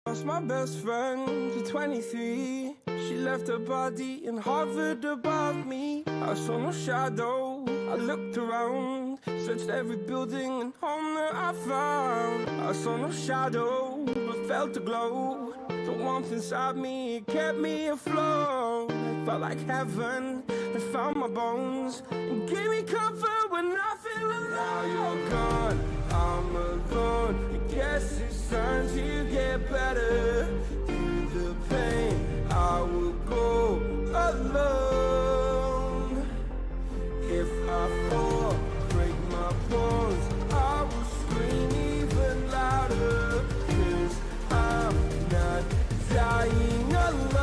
Lost my best friend to 23. She left her body and hovered above me. I saw no shadow, I looked around, searched every building and home that I found. I saw no shadow, but felt a glow. The warmth inside me kept me afloat. It felt like heaven that found my bones and gave me comfort when I feel alone. Now you're gone, I'm alone. I guess it's time to get better. Through the pain, I will go alone. If I fall, break my bones, I will scream even louder. 'Cause I'm not dying alone.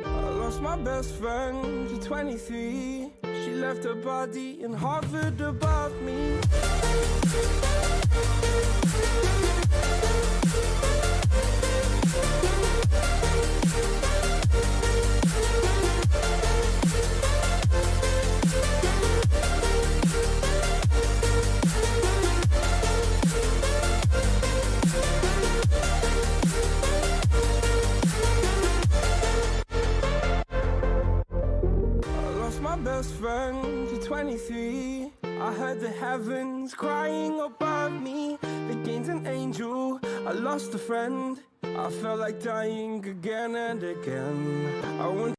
I lost my best friend to 23. She left her body and hovered above me. My best friend to 23. I heard the heavens crying above me. They gained an angel, I lost a friend. I felt like dying again and again. I went.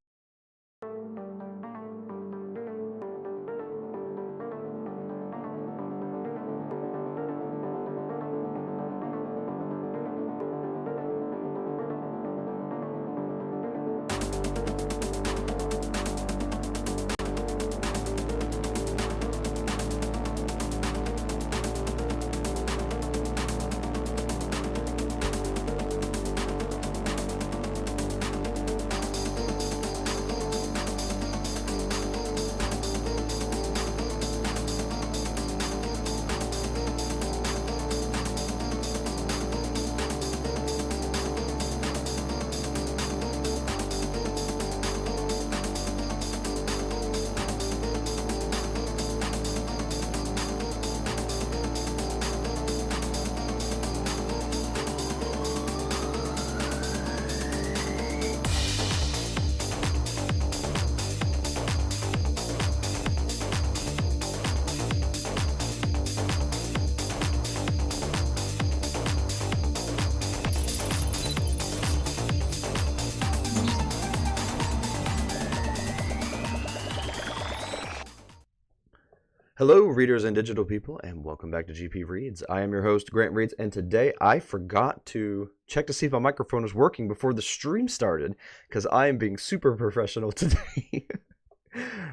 Hello, readers and digital people, and welcome back to GP Reads. I am your host, Grant Reads, and today I forgot to check to see if my microphone was working before the stream started, because I am being super professional today.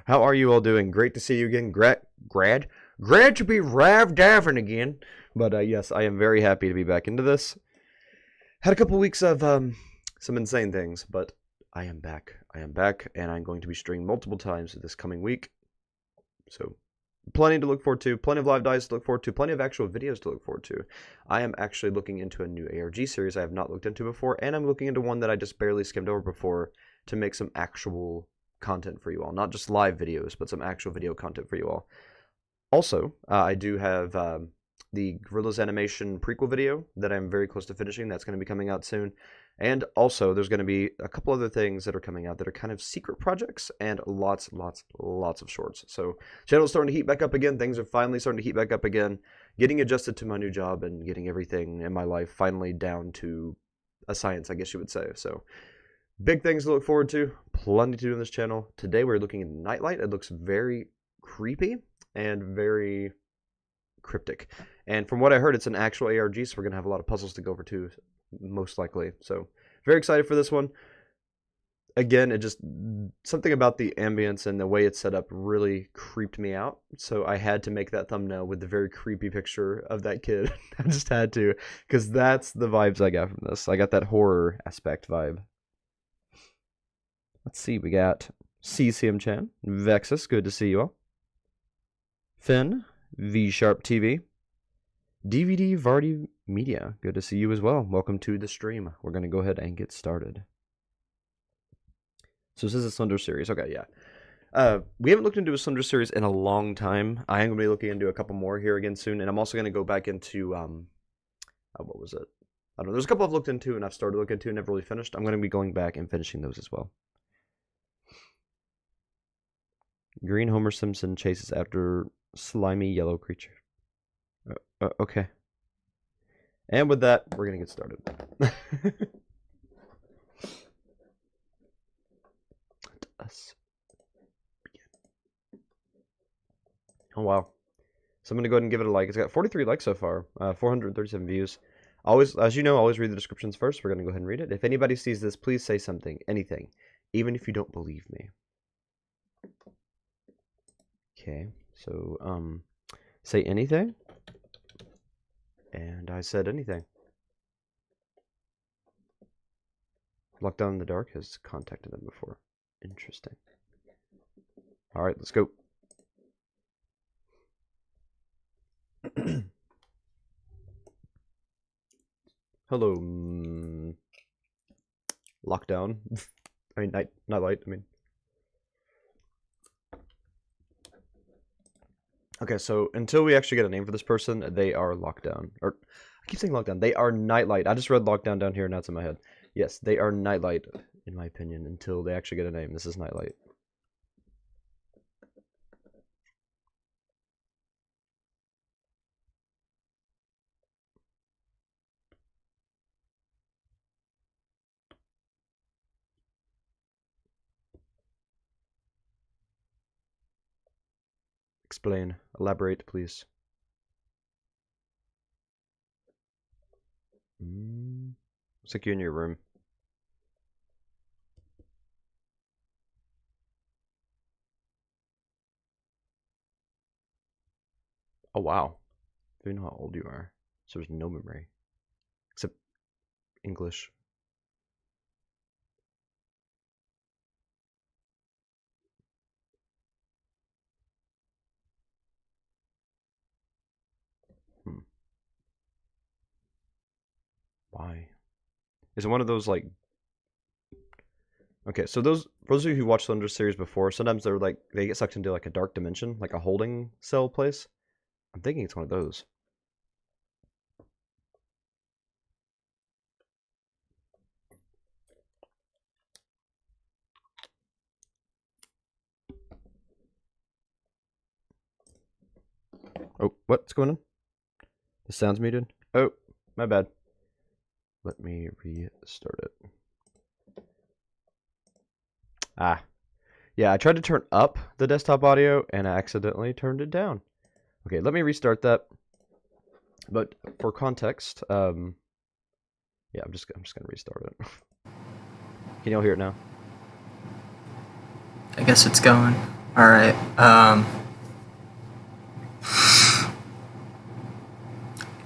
How are you all doing? Great to see you again. Glad to be rav-davin again. But yes, I am very happy to be back into this. Had a couple weeks of some insane things, but I am back. And I'm going to be streaming multiple times this coming week. So plenty to look forward to, plenty of live dives to look forward to, plenty of actual videos to look forward to. I am actually looking into a new ARG series I have not looked into before, and I'm looking into one that I just barely skimmed over before to make some actual content for you all. Not just live videos, but some actual video content for you all. Also, I do have the Gorillaz Animation prequel video that I'm very close to finishing. That's going to be coming out soon. And also, there's going to be a couple other things that are coming out that are kind of secret projects and lots of shorts. So, channel's starting to heat back up again. Things are finally starting to heat back up again. Getting adjusted to my new job and getting everything in my life finally down to a science, I guess you would say. So, big things to look forward to. Plenty to do on this channel. Today, we're looking at Nightlight. It looks very creepy and very cryptic. And from what I heard, it's an actual ARG, so we're going to have a lot of puzzles to go over too, most likely. So, very excited for this one. Again, it just, something about the ambience and the way it's set up really creeped me out. So I had to make that thumbnail with the very creepy picture of that kid. I just had to, because that's the vibes I got from this. I got that horror aspect vibe. Let's see, we got CCM Chan, Vexus, good to see you all. Finn, V Sharp TV, DVD Vardy Media, good to see you as well. Welcome to the stream. We're going to go ahead and get started. So this is a Slender series. Okay, yeah. We haven't looked into a Slender series in a long time. I am going to be looking into a couple more here again soon, and I'm also going to go back into what was it? I don't know. There's a couple I've looked into and I've started looking into and never really finished. I'm going to be going back and finishing those as well. Green Homer Simpson chases after slimy yellow creature. Okay. And with that, we're going to get started. Us. Oh, wow. So I'm going to go ahead and give it a like. It's got 43 likes so far, 437 views. Always, as you know, always read the descriptions first. We're going to go ahead and read it. If anybody sees this, please say something, anything, even if you don't believe me. Okay, so, say anything. And I said anything. Lockdown in the Dark has contacted them before. Interesting. Alright, let's go. Hello, lockdown. I mean, nightlight, I mean. Okay, so until we actually get a name for this person, they are lockdown. Or, I keep saying lockdown. They are nightlight. I just read lockdown down here, and that's in my head. Yes, they are nightlight, in my opinion, until they actually get a name. This is nightlight. Explain. Elaborate, please. Looks like you're in your room. Oh, wow. I don't know how old you are. So there's no memory. Except English. Why? Is it one of those, like... Okay, so for those of you who watched the Thunder series before, sometimes they're like, they get sucked into like a dark dimension, like a holding cell place. I'm thinking it's one of those. Oh, what's going on? The sound's muted? Oh, my bad. Let me restart it. Ah. Yeah, I tried to turn up the desktop audio and I accidentally turned it down. Okay, let me restart that. But for context, yeah, I'm just gonna restart it. Can y'all hear it now? I guess it's going. All right.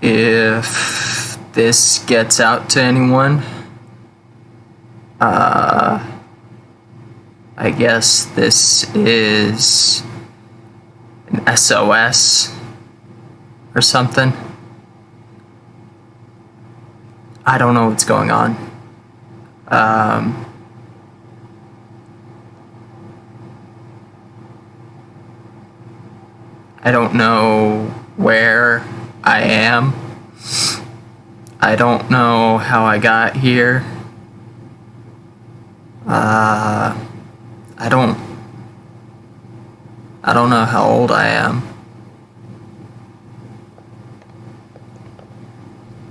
If this gets out to anyone, I guess this is an SOS or something. I don't know what's going on. I don't know where I am. I don't know how I got here. I don't know how old I am.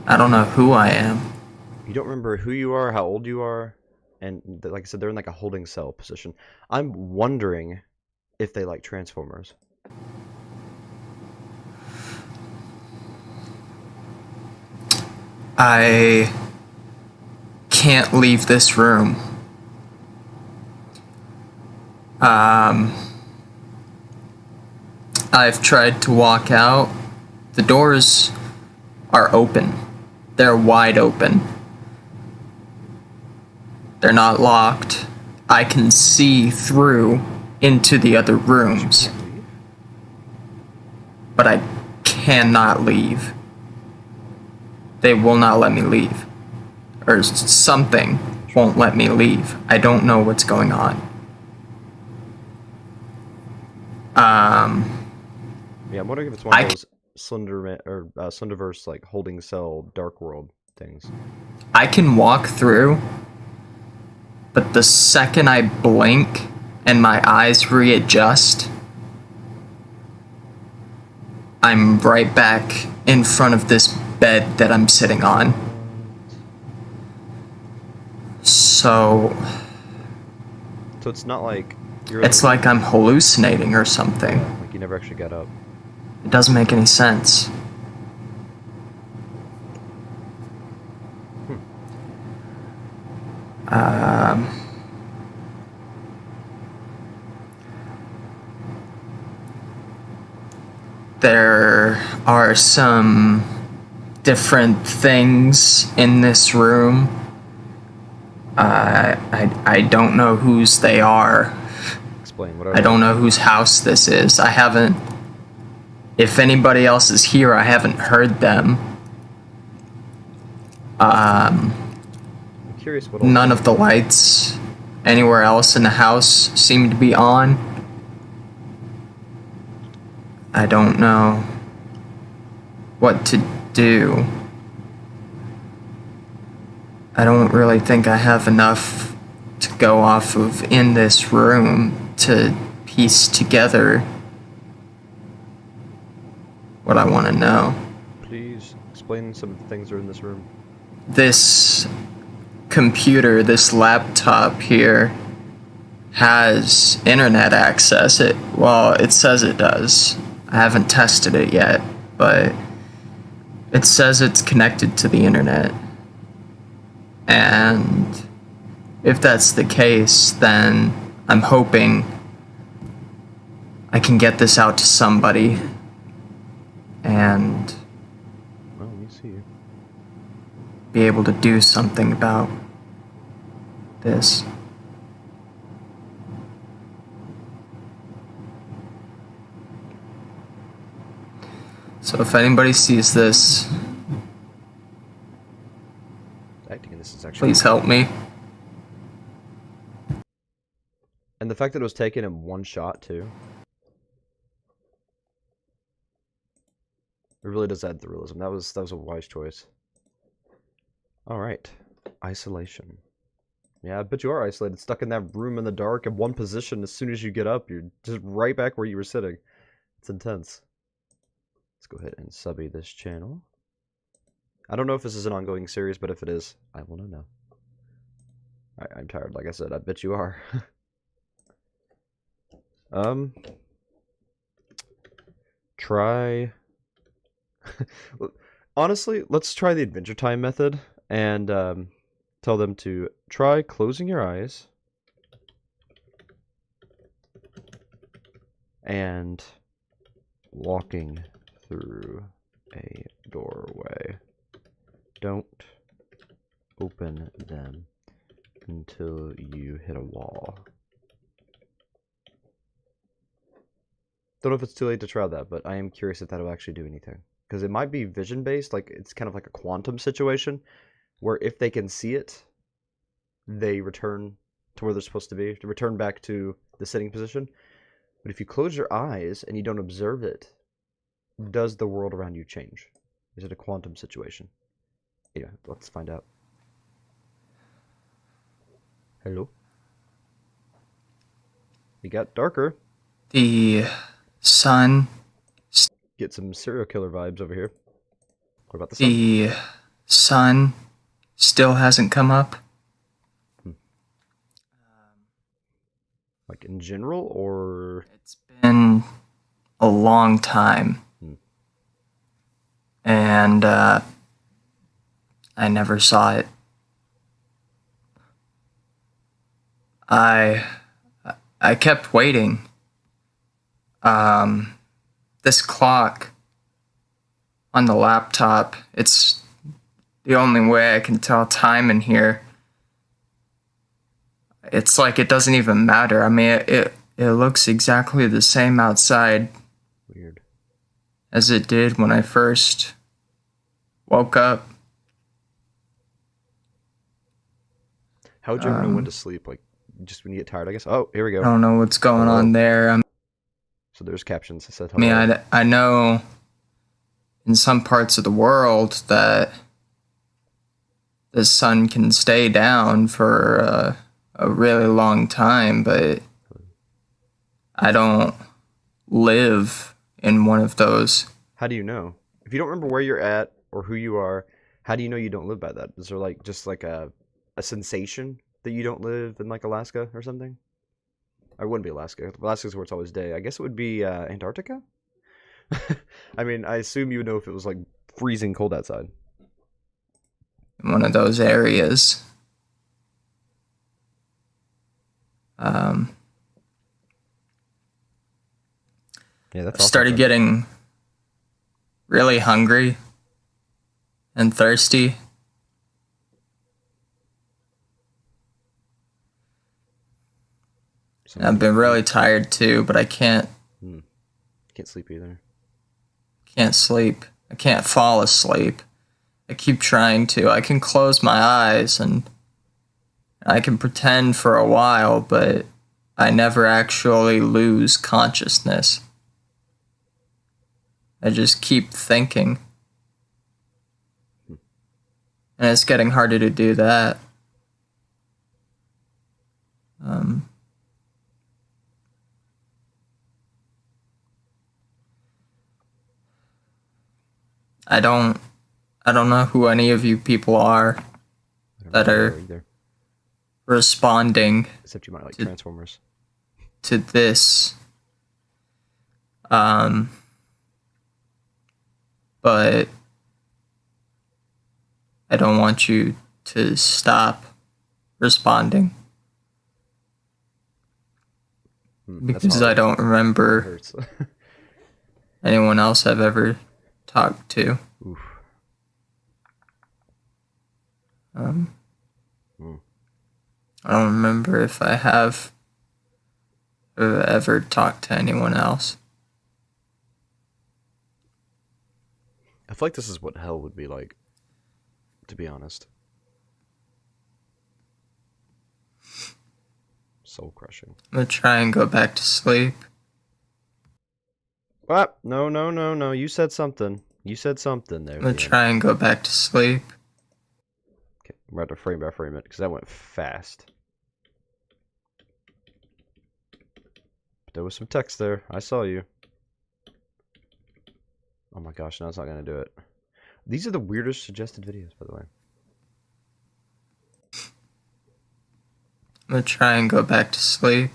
I don't know who I am. You don't remember who you are, how old you are, and like I said, they're in like a holding cell position. I'm wondering if they like Transformers. I can't leave this room. I've tried to walk out. The doors are open. They're wide open. They're not locked. I can see through into the other rooms. But I cannot leave. They will not let me leave. Or something won't let me leave. I don't know what's going on. Yeah, I'm wondering if it's one of those Slenderman or Slenderverse like holding cell Dark World things. I can walk through, but the second I blink and my eyes readjust, I'm right back in front of this bed that I'm sitting on. So it's not like you're. It's like I'm hallucinating or something. Like you never actually got up. It doesn't make any sense. There are some different things in this room. I don't know whose they are. Explain. What are I don't know whose house this is. I haven't. If anybody else is here, I haven't heard them. I'm curious what. None of the lights anywhere else in the house seem to be on. I don't know what to do. I don't really think I have enough to go off of in this room to piece together what I want to know. Please explain some of the things that are in this room. This computer, this laptop here, has internet access. It says it does. I haven't tested it yet, but it says it's connected to the internet. And if that's the case, then I'm hoping I can get this out to somebody and Well, let me see. be able to do something about this. So if anybody sees this, Acting in this is actually. please help me. And the fact that it was taken in one shot too. It really does add the realism. That was a wise choice. Alright. Isolation. Yeah, I bet you are isolated, stuck in that room in the dark in one position. As soon as you get up, you're just right back where you were sitting. It's intense. Let's go ahead and subby this channel. I don't know if this is an ongoing series, but if it is, I will know. Alright, I'm tired, like I said. I bet you are. Try... Honestly, let's try the Adventure Time method and tell them to try closing your eyes and walking through a doorway. Don't open them until you hit a wall. Don't know if it's too late to try that, but I am curious if that'll actually do anything. Because it might be vision based, like it's kind of like a quantum situation, where if they can see it, they return to where they're supposed to be, to return back to the sitting position. But if you close your eyes and you don't observe it, does the world around you change? Is it a quantum situation? Yeah, let's find out. Hello? It got darker. The sun. Get some serial killer vibes over here. What about the sun? The sun still hasn't come up. Like in general, or? It's been a long time. And I never saw it. I kept waiting. This clock on the laptop, it's the only way I can tell time in here. It's like it doesn't even matter. I mean, it looks exactly the same outside. Weird. As it did when I first woke up. How would you ever know when to sleep? Like, just when you get tired, I guess? Oh, here we go. I don't know what's going on there. So there's captions that said I mean, hello. I know in some parts of the world that the sun can stay down for a really long time, but I don't live in one of those. How do you know? If you don't remember where you're at or who you are, how do you know you don't live by that? Is there like just like a sensation that you don't live in like Alaska or something? I wouldn't be Alaska. Alaska's where it's always day. I guess it would be Antarctica. I mean, I assume you would know if it was like freezing cold outside. In one of those areas. Yeah, that's I started getting really hungry and thirsty. And I've been really tired too, but I can't sleep either. Can't sleep. I can't fall asleep. I keep trying to. I can close my eyes and I can pretend for a while, but I never actually lose consciousness. I just keep thinking. And it's getting harder to do that. I don't know who any of you people are that are responding. Except you might like Transformers. To this. But I don't want you to stop responding. Because I don't remember anyone else I've ever talked to. Oof. I don't remember if I have ever talked to anyone else. I feel like this is what hell would be like, to be honest. Soul crushing. I'm gonna try and go back to sleep. What? No. You said something. You said something there. I'm gonna try and go back to sleep. Okay, I'm about to frame by frame it, because that went fast. But there was some text there. I saw you. Oh my gosh, no, it's not going to do it. These are the weirdest suggested videos, by the way. I'm gonna try and go back to sleep.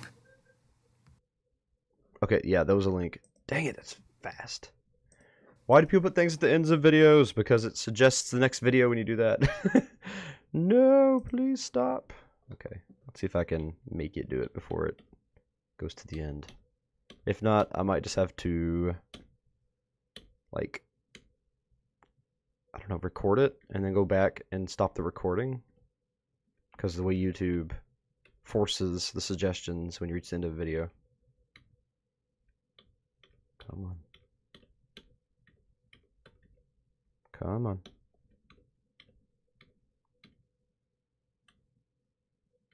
Okay, yeah, that was a link. Dang it, that's fast. Why do people put things at the ends of videos? Because it suggests the next video when you do that. No, please stop. Okay, let's see if I can make it do it before it goes to the end. If not, I might just have to, like, I don't know, record it and then go back and stop the recording. Because of the way YouTube forces the suggestions when you reach the end of a video. Come on. Come on.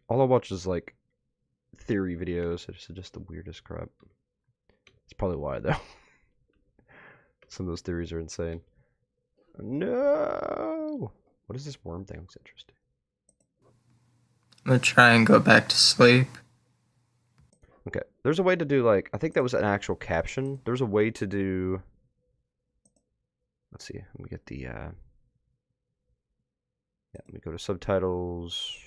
All I watch is like theory videos that suggest the weirdest crap. That's probably why though. Some of those theories are insane. No! What is this worm thing? Looks interesting. I'm gonna try and go back to sleep. Okay, there's a way to do like, I think that was an actual caption. There's a way to do, let's see, let me get the, yeah, let me go to subtitles.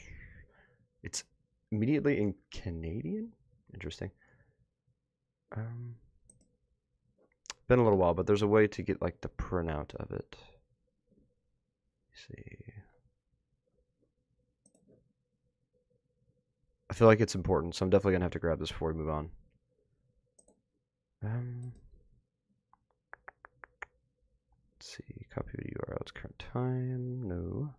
It's immediately in Canadian? Interesting. Been a little while, but there's a way to get like the printout of it. Let's see. I feel like it's important, so I'm definitely gonna have to grab this before we move on. Let's see, copy video URL, it's current time, no.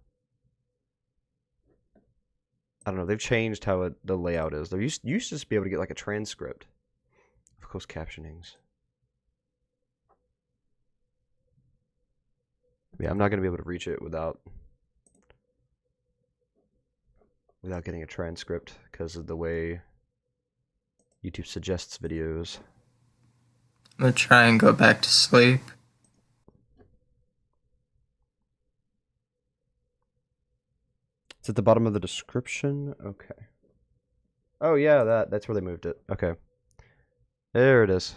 I don't know, they've changed how the layout is. There used to just be able to get like a transcript of closed captionings. Yeah, I'm not gonna be able to reach it without getting a transcript because of the way YouTube suggests videos. I'm gonna try and go back to sleep. It's at the bottom of the description. Okay. Oh yeah, that's where they moved it. Okay. There it is.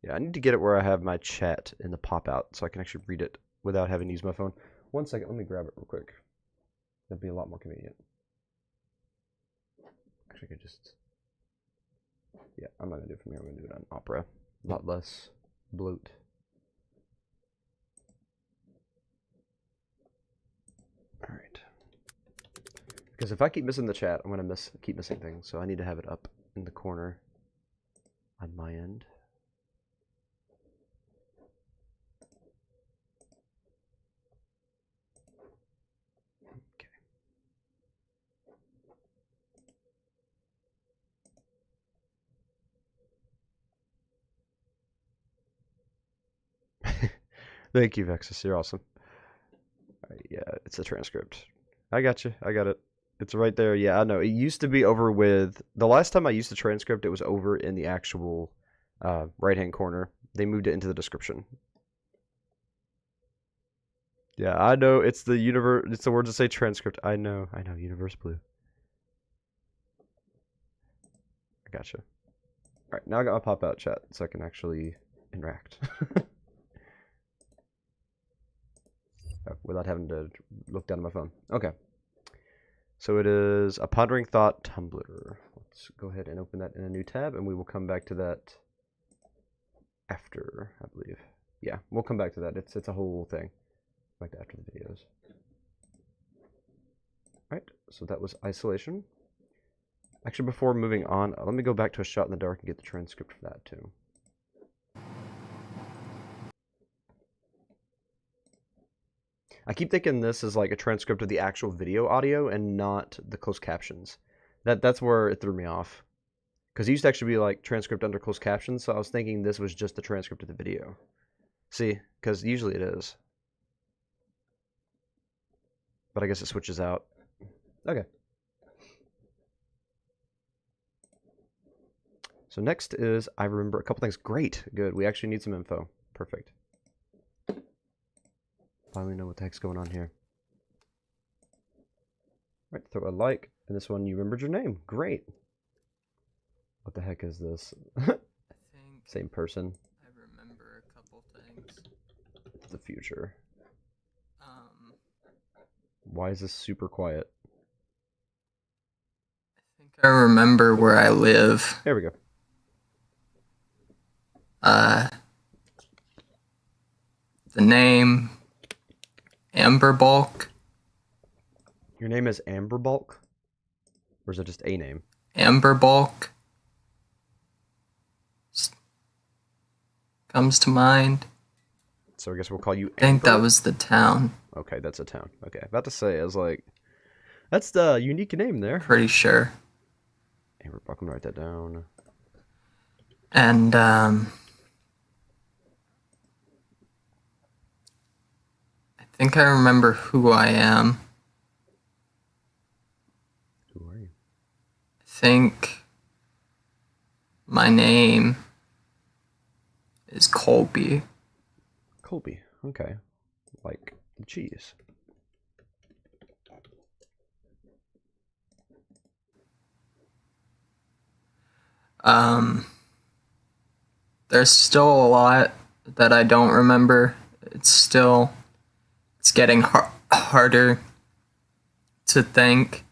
Yeah, I need to get it where I have my chat in the pop-out so I can actually read it without having to use my phone. 1 second, let me grab it real quick. That'd be a lot more convenient. Actually, I could just... Yeah, I'm not going to do it from here. I'm going to do it on Opera. A lot less bloat. Alright. Because if I keep missing the chat, I'm going to keep missing things. So I need to have it up in the corner on my end. Thank you, Vexus. You're awesome. Alright, yeah, it's a transcript. I got you. I got it. It's right there. Yeah, I know. It used to be over with... The last time I used the transcript, it was over in the actual right-hand corner. They moved it into the description. Yeah, I know. It's the universe. It's the words that say transcript. I know. I know. Universe Blue. I gotcha. Alright, now I got my pop-out chat so I can actually interact. Without having to look down at my phone. Okay. So it is a pondering thought Tumblr. Let's go ahead and open that in a new tab, and we will come back to that after, I believe. Yeah, we'll come back to that. It's a whole thing. Back to after the videos. Alright, so that was isolation. Actually, before moving on, let me go back to a shot in the dark and get the transcript for that too. I keep thinking this is like a transcript of the actual video audio and not the closed captions. That's where it threw me off. Because it used to actually be like transcript under closed captions, so I was thinking this was just the transcript of the video. See, because usually it is. But I guess it switches out. Okay. So next is, I remember a couple things. Great, good. We actually need some info. Perfect. Finally know what the heck's going on here. All right, throw a like. And this one, you remembered your name. Great. What the heck is this? I think Same person. I remember a couple things. It's the future. Why is this super quiet? I think I remember where I live. There we go. The name Amber Bulk. Your name is Amber Bulk? Or is it just a name? Amber Bulk comes to mind. So I guess we'll call you Amber. I think that was the town. Okay, that's a town. Okay, about to say, I was like, that's the unique name there. Pretty sure. Amber Bulk, I'm gonna write that down. And I think I remember who I am. Who are you? I think my name is Colby. Colby. Okay. Like the cheese. There's still a lot that I don't remember. It's getting harder to think.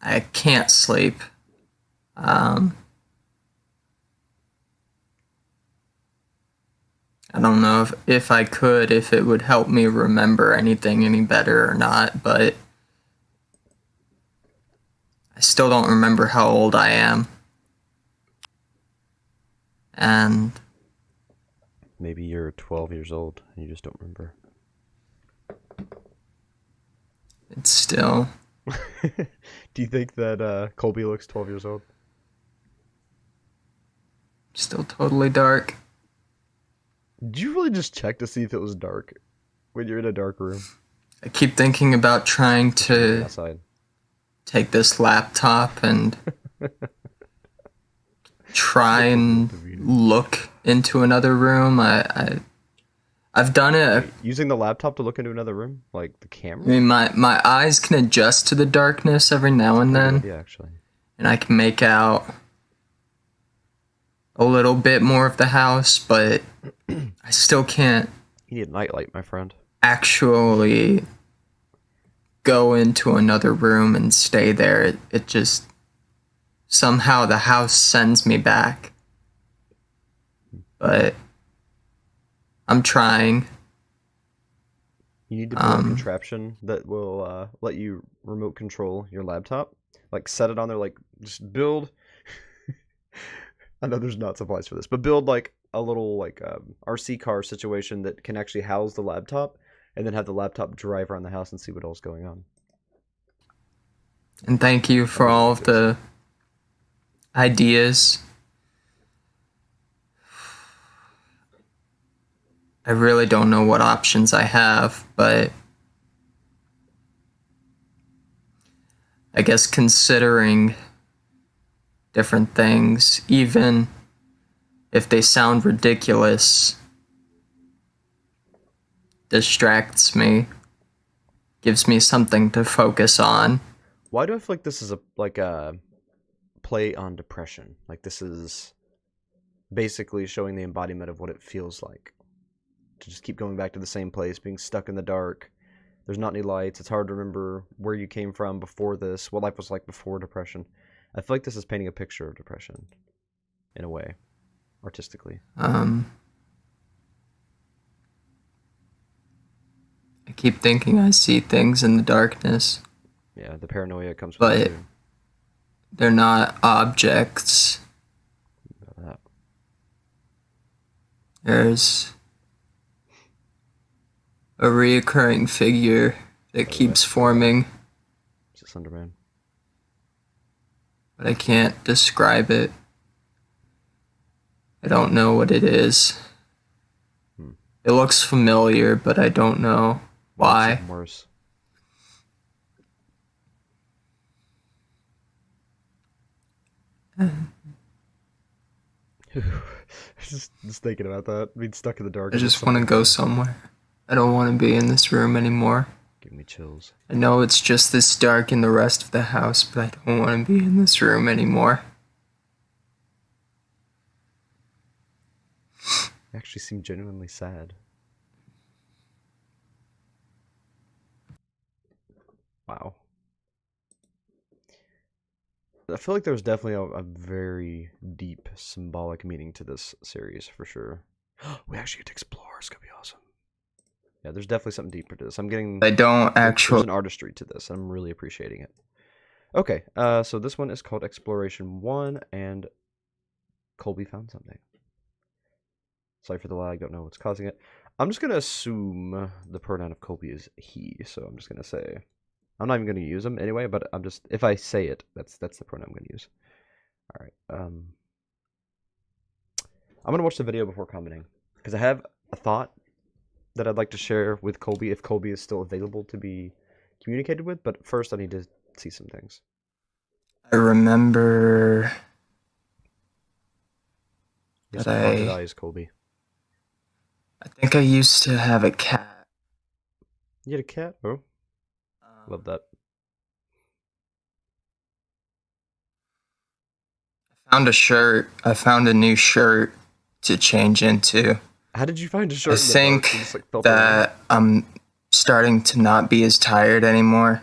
I can't sleep. I don't know if I could, if it would help me remember anything any better or not, but I still don't remember how old I am. And maybe you're 12 years old and you just don't remember. it's still... Do you think that Colby looks 12 years old? Still totally dark. Did you really just check to see if it was dark when you're in a dark room? I keep thinking about trying to Outside. take this laptop and try and look into another room. I I've done it. Using the laptop to look into another room, like the I camera. mean, my eyes can adjust to the darkness every now and Pretty then, good idea, actually. and I can make out a little bit more of the house, but I still can't You need a nightlight, my friend. actually go into another room and stay there. It just somehow the house sends me back. But I'm trying. You need to build a contraption that will let you remote control your laptop. Like set it on there, like just build. I know there's not supplies for this, but build like a little like RC car situation that can actually house the laptop, and then have the laptop drive around the house and see what else going on. And thank you for all of the ideas. I really don't know what options I have, but I guess considering different things, even if they sound ridiculous, distracts me, gives me something to focus on. Why do I feel like this is a play on depression? Like this is basically showing the embodiment of what it feels like to just keep going back to the same place, being stuck in the dark. There's not any lights. It's hard to remember where you came from before this, what life was like before depression. I feel like this is painting a picture of depression in a way, artistically. I keep thinking I see things in the darkness, Yeah, the paranoia comes with but it too. they're not objects. That. There's a reoccurring figure that keeps forming, It's a Slenderman. but I can't describe it. I don't know what it is. It looks familiar, but I don't know why. It's worse. just thinking about that, being stuck in the dark. I just want to go somewhere. I don't want to be in this room anymore. Give me chills. I know it's just this dark in the rest of the house, but I don't want to be in this room anymore. You actually seem genuinely sad. Wow. I feel like there's definitely a very deep symbolic meaning to this series for sure. We actually get to explore. It's gonna be awesome. Yeah, there's definitely something deeper to this. I'm getting. I don't There's actually. an artistry to this. I'm really appreciating it. Okay, so this one is called Exploration 1, and Colby found something. Sorry for the lag. Don't know what's causing it. I'm just gonna assume the pronoun of Colby is he. So I'm just gonna say. I'm not even going to use them anyway, but I'm just, if I say it, that's the pronoun I'm going to use. All right. I'm going to watch the video before commenting because I have a thought that I'd like to share with Colby if Colby is still available to be communicated with. But first, I need to see some things. I remember Yes, that haunted eyes, Colby. I think I used to have a cat. You had a cat? Oh, love that. I found a shirt. I found a new shirt to change into. How did you find a shirt? I think just, like, felt that I'm starting to not be as tired anymore.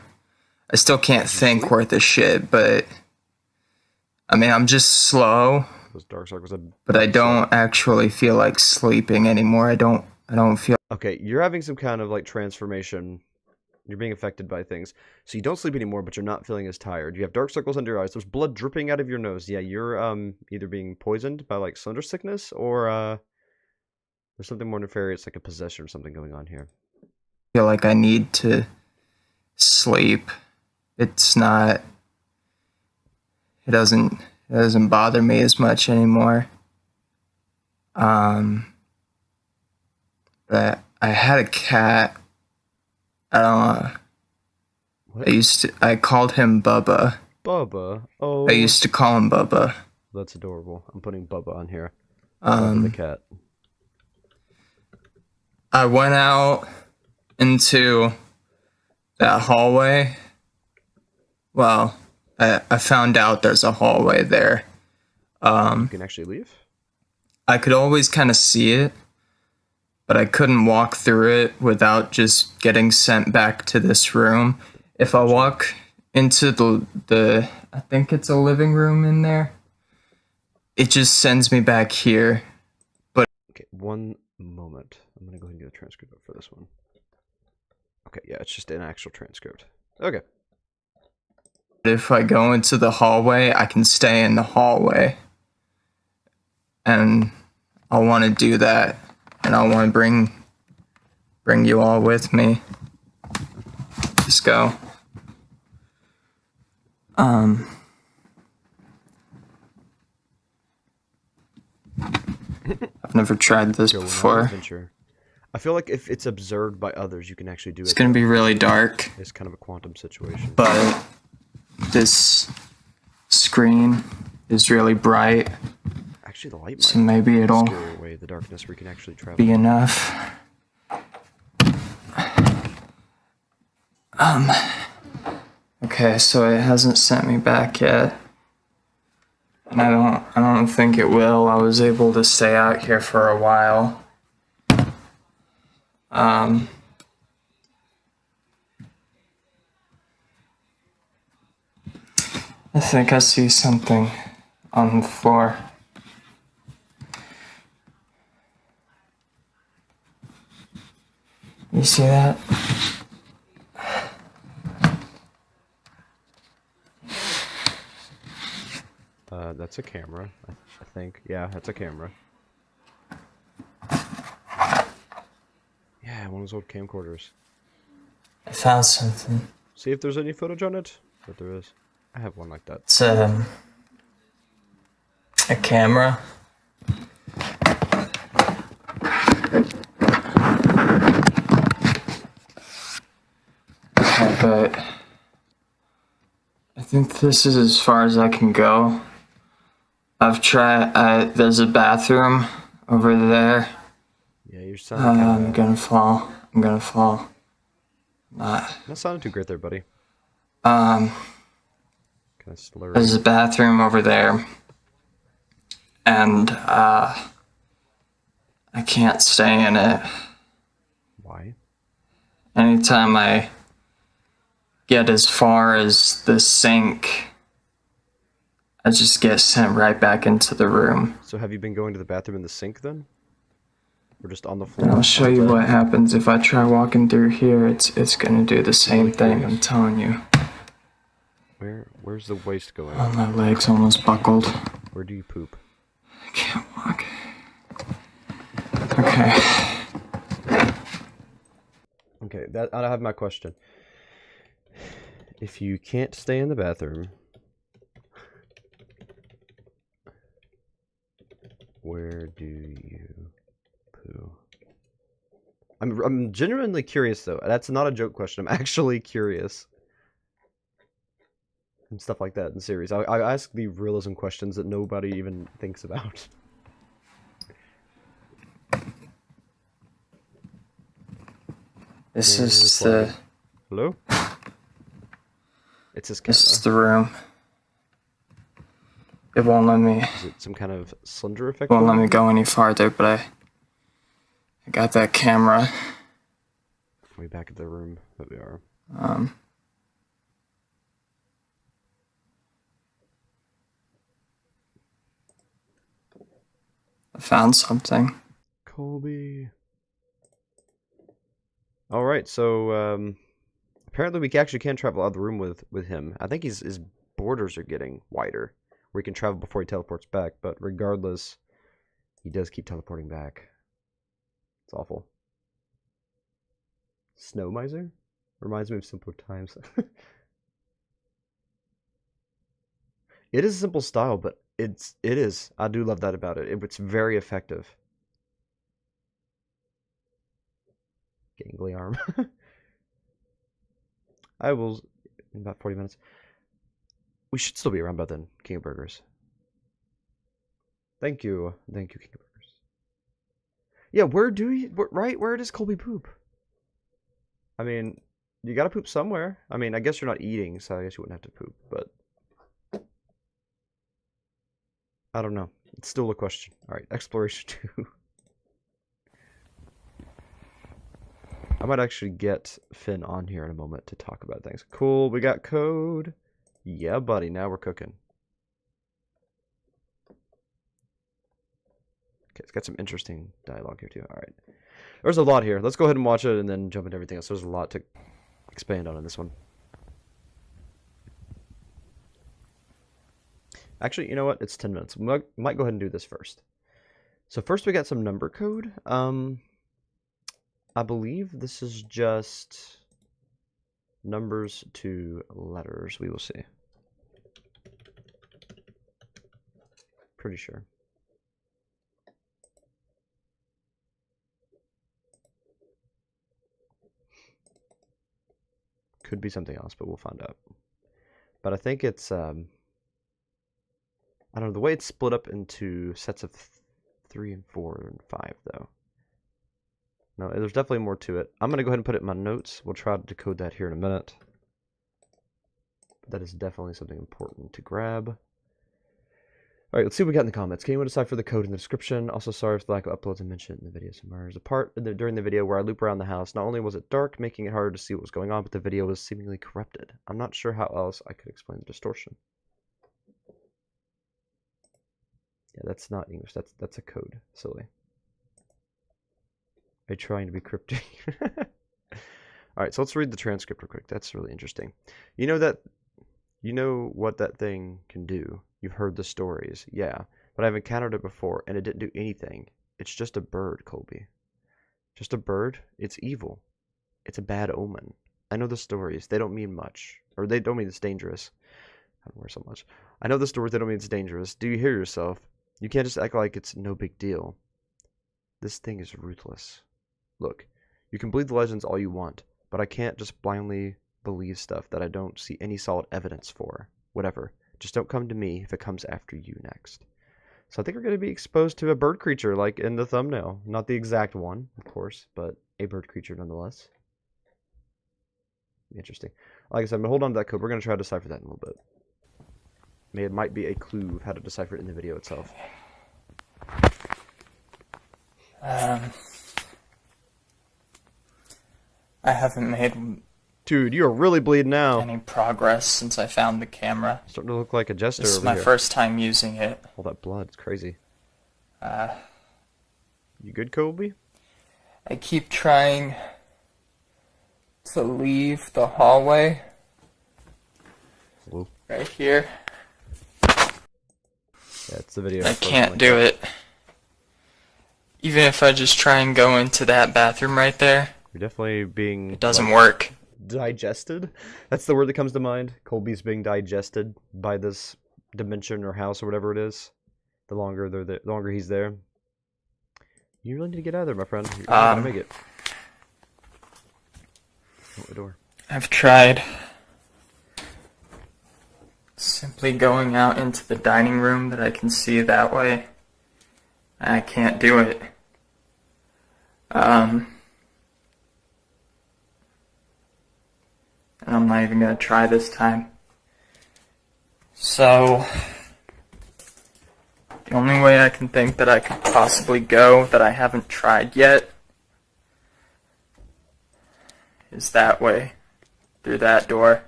I still can't think sleep? worth a shit, but I mean, I'm just slow, Those dark circles. but I don't actually feel like sleeping anymore. I don't feel. Okay, you're having some kind of like transformation. You're being affected by things. So you don't sleep anymore, but you're not feeling as tired. You have dark circles under your eyes. There's blood dripping out of your nose. Yeah, you're either being poisoned by like slender sickness or there's something more nefarious like a possession or something going on here. Feel like I need to sleep. It's not. It doesn't bother me as much anymore. But I had a cat. I don't know. What? I called him Bubba. Bubba. Oh. I used to call him Bubba. That's adorable. I'm putting Bubba on here. Bubba the cat. I went out into that hallway. Well, I found out there's a hallway there. You can actually leave? I could always kind of see it, but I couldn't walk through it without just getting sent back to this room. If I walk into the I think it's a living room in there, it just sends me back here. Okay, one moment. I'm going to go ahead and get a transcript up for this one. Okay, yeah, it's just an actual transcript. Okay. If I go into the hallway, I can stay in the hallway. And I want to do that. And I want to bring you all with me. Just go. I've never tried this Go on an before. adventure. I feel like if it's observed by others, you can actually do it. It's gonna be really dark, It's kind of a quantum situation. but this screen is really bright, Actually, the light so might maybe it'll scare away the darkness where you can actually travel. be enough. Okay, so it hasn't sent me back yet. And I don't think it will. I was able to stay out here for a while. I think I see something on the floor. You see that? That's a camera, I think. Yeah, that's a camera. Yeah, one of those old camcorders. I found something. See if there's any footage on it. But there is. I have one like that. It's a camera. Okay, but I think this is as far as I can go. I've tried. There's a bathroom over there. Yeah, you're sounding I'm gonna fall. I'm gonna fall. Not. Not sounding too great there, buddy. Um. Kind of slurry. There's a bathroom over there, and I can't stay in it. Why? Anytime I get as far as the sink, I just get sent right back into the room. So have you been going to the bathroom in the sink then? Or just on the And floor? I'll show you what happens if I try walking through here. It's gonna do the same thing, I'm telling you. Where's the waste going? Oh, my leg's almost buckled. Where do you poop? I can't walk. Okay. Okay, I have my question. If you can't stay in the bathroom, where do you poo? I'm genuinely curious though. That's not a joke question. I'm actually curious. And stuff like that in series. I ask the realism questions that nobody even thinks about. This is the. Hello? It's this camera. This is the room. It won't let me. Is it some kind of slender effect? Won't let me go any farther, but I got that camera. Way back at the room that we are. I found something. Colby. All right, so apparently we actually can travel out of the room with him. I think his borders are getting wider, where he can travel before he teleports back. But regardless, he does keep teleporting back. It's awful. Snow Miser reminds me of simpler times. It is a simple style, but it is. I do love that about it. It's very effective. Gangly arm. I will in about 40 minutes. We should still be around by then, King of Burgers. Thank you, King of Burgers. Yeah, where does Colby poop? I mean, you gotta poop somewhere. I mean, I guess you're not eating, so I guess you wouldn't have to poop, but I don't know. It's still a question. Alright, exploration 2. I might actually get Finn on here in a moment to talk about things. Cool, we got code. Yeah, buddy, now we're cooking. Okay, it's got some interesting dialogue here too. Alright. There's a lot here. Let's go ahead and watch it and then jump into everything else. There's a lot to expand on in this one. Actually, you know what? It's 10 minutes. We might go ahead and do this first. So first we got some number code. I believe this is just numbers to letters. We will see. Pretty sure. Could be something else, but we'll find out. But I think it's, I don't know, the way it's split up into sets of 3 and 4 and 5, though. No, there's definitely more to it. I'm going to go ahead and put it in my notes. We'll try to decode that here in a minute. But that is definitely something important to grab. Alright, let's see what we got in the comments. Can anyone decipher the code in the description? Also, sorry for the lack of uploads and mention it in the video somewhere. There's a part during the video where I loop around the house. Not only was it dark, making it harder to see what was going on, but the video was seemingly corrupted. I'm not sure how else I could explain the distortion. Yeah, that's not English. That's a code. Silly. Are you trying to be cryptic? Alright, so let's read the transcript real quick. That's really interesting. You know what that thing can do. You've heard the stories. Yeah, but I've encountered it before, and it didn't do anything. It's just a bird, Colby. Just a bird? It's evil. It's a bad omen. I know the stories. They don't mean much. Or they don't mean it's dangerous. I don't wear so much. I know the stories. They don't mean it's dangerous. Do you hear yourself? You can't just act like it's no big deal. This thing is ruthless. Look, you can believe the legends all you want, but I can't just blindly believe stuff that I don't see any solid evidence for. Whatever. Just don't come to me if it comes after you next. So I think we're going to be exposed to a bird creature like in the thumbnail. Not the exact one, of course, but a bird creature nonetheless. Interesting. Like I said, I'm going to hold on to that code. We're going to try to decipher that in a little bit. It might be a clue of how to decipher it in the video itself. I haven't made Dude, you are really bleeding now. any progress since I found the camera. Starting to look like a jester This is over my here. first time using it. All that blood, it's crazy. You good, Colby? I keep trying to leave the hallway. Hello? Right here. Yeah, it's the video. I can't do it. Even if I just try and go into that bathroom right there, You're definitely being... it doesn't work. Digested? That's the word that comes to mind. Colby's being digested by this dimension or house or whatever it is. The longer he's there. You really need to get out of there, my friend. You're not gonna make it. Oh, the door. I've tried simply going out into the dining room that I can see that way. I can't do it. And I'm not even gonna try this time. So, the only way I can think that I could possibly go that I haven't tried yet is that way, through that door.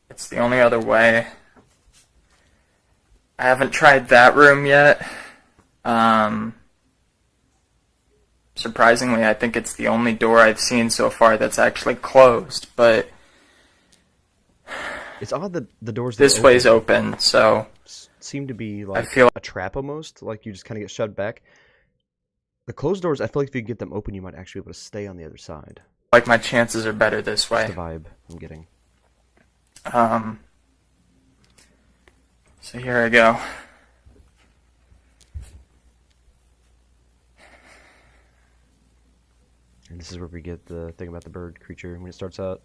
It's the only other way. I haven't tried that room yet. Surprisingly, I think it's the only door I've seen so far that's actually closed, but It's odd that the doors this way's open, so seem to be like I feel a trap almost, like you just kind of get shoved back. The closed doors, I feel like if you get them open, you might actually be able to stay on the other side. like my chances are better this way. That's the vibe I'm getting. So here I go. And this is where we get the thing about the bird creature when it starts out.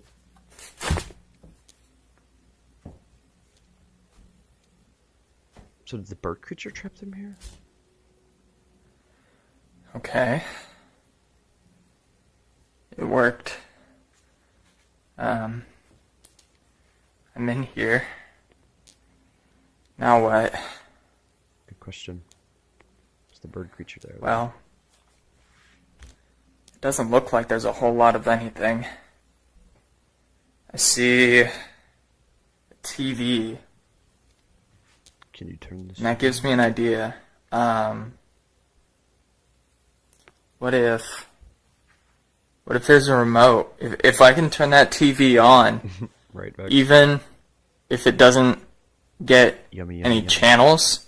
So did the bird creature trap them here? Okay. It worked. I'm in here. Now what? Good question. Is the bird creature there? Well, it doesn't look like there's a whole lot of anything. I see a TV, Can you turn this? and that gives me an idea. What if there's a remote? If I can turn that TV on, Right back. even if it doesn't get Yummy, any yummy. channels,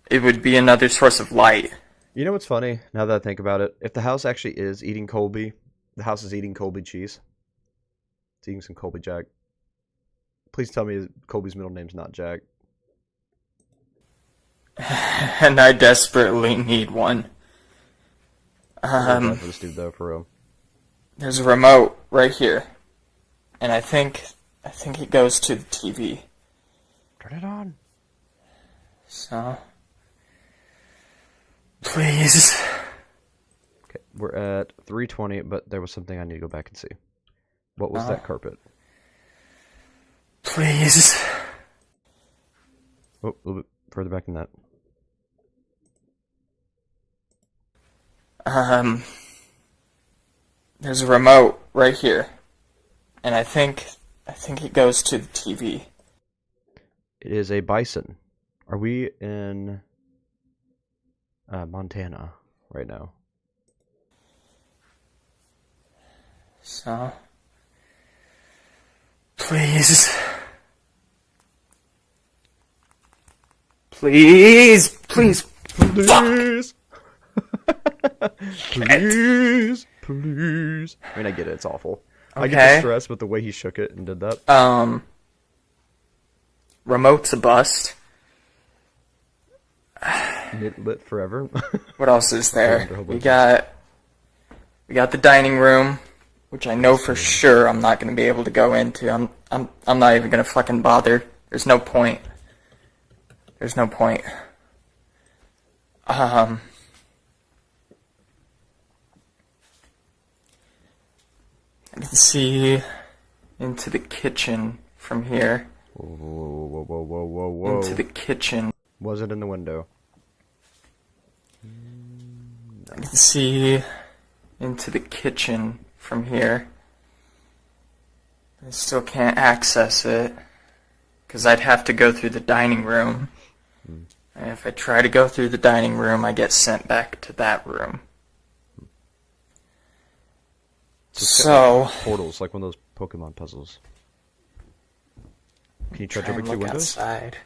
it would be another source of light. You know what's funny? Now that I think about it, if the house actually is eating Colby, the house is eating Colby cheese. It's eating some Colby Jack. Please tell me Colby's middle name's not Jack. And I desperately need one. For this dude though, for real. There's a remote right here, and I think it goes to the TV. Turn it on. So, please. Okay, we're at 3:20, but there was something I need to go back and see. What was that carpet? Please. Oh, a little bit further back than that. There's a remote right here, and I think it goes to the TV. It is a bison. Are we in Montana right now? So, please. Please, please, Please! Please! Please! I mean, I get it. It's awful. I get the Okay. stress, but the way he shook it and did that. Remote's a bust. Lit forever. What else is there? Whole We bunch got the dining room, which I know for sure I'm not gonna be able to go into. I'm not even gonna fucking bother. There's no point. There's no point. I can see into the kitchen from here. Whoa, whoa, whoa, whoa, whoa, whoa. Into the kitchen. Was it in the window? I can see into the kitchen from here. I still can't access it because I'd have to go through the dining room. And if I try to go through the dining room, I get sent back to that room. It's got, So, like, portals, like one of those Pokemon puzzles. Can you try try jumping and through look windows? outside.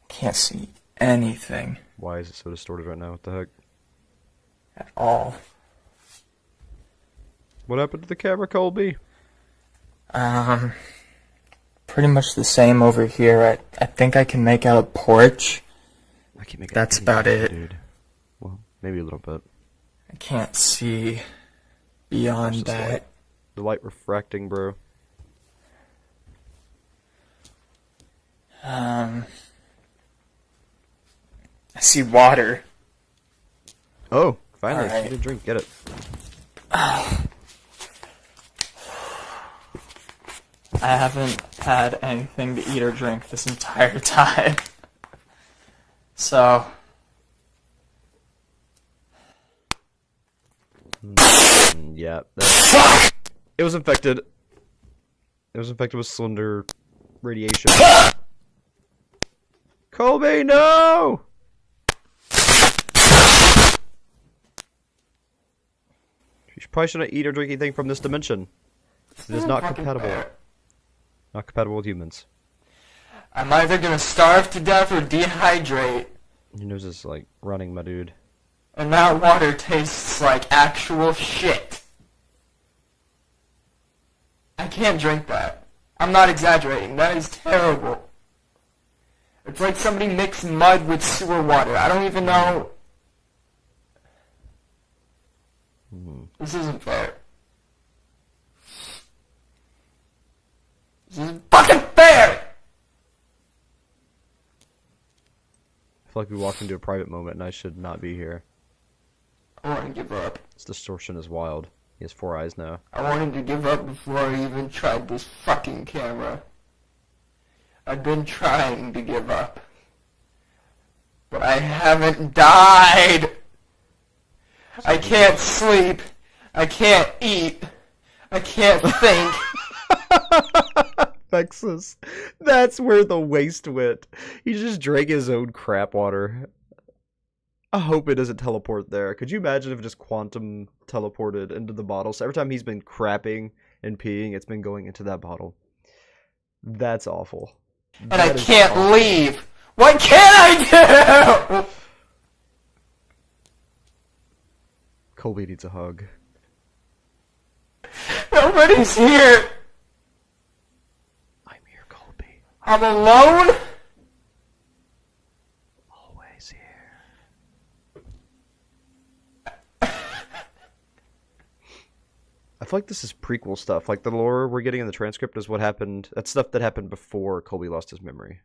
Can't see anything Why is it so distorted right now? What the heck? at all. What happened to the camera, Colby? Pretty much the same over here. I think I can make out a porch. I can't make it. That's about it. Dude. Well, maybe a little bit. I can't see beyond It's just that. light. The light refracting, bro. I see water. Oh, finally. Alright. You did drink. Get it. I haven't had anything to eat or drink this entire time. So, Yeah. It was infected. It was infected with slender radiation. Colby, no! You probably shouldn't eat or drink anything from this dimension. It is not fucking compatible. fair. Not compatible with humans. I'm either gonna starve to death or dehydrate, Your nose is like running, my dude. and that water tastes like actual shit. I can't drink that. I'm not exaggerating. That is terrible. It's like somebody mixed mud with sewer water. I don't even know. This isn't fair. This isn't fucking fair! I feel like we walked into a private moment and I should not be here. I want to give up. This distortion is wild. He has 4 eyes now. I wanted to give up before I even tried this fucking camera. I've been trying to give up. But I haven't died! I can't sleep. I can't eat. I can't think. Texas. That's where the waste went. He just drank his own crap water. I hope it doesn't teleport there. Could you imagine if it just quantum teleported into the bottle? So every time he's been crapping and peeing, it's been going into that bottle. That's awful. And I can't leave. What can I do? Colby needs a hug. Nobody's here. I'm here, Colby. I'm alone. Always here. I feel like this is prequel stuff. Like the lore we're getting in the transcript is what happened. That's stuff that happened before Colby lost his memory.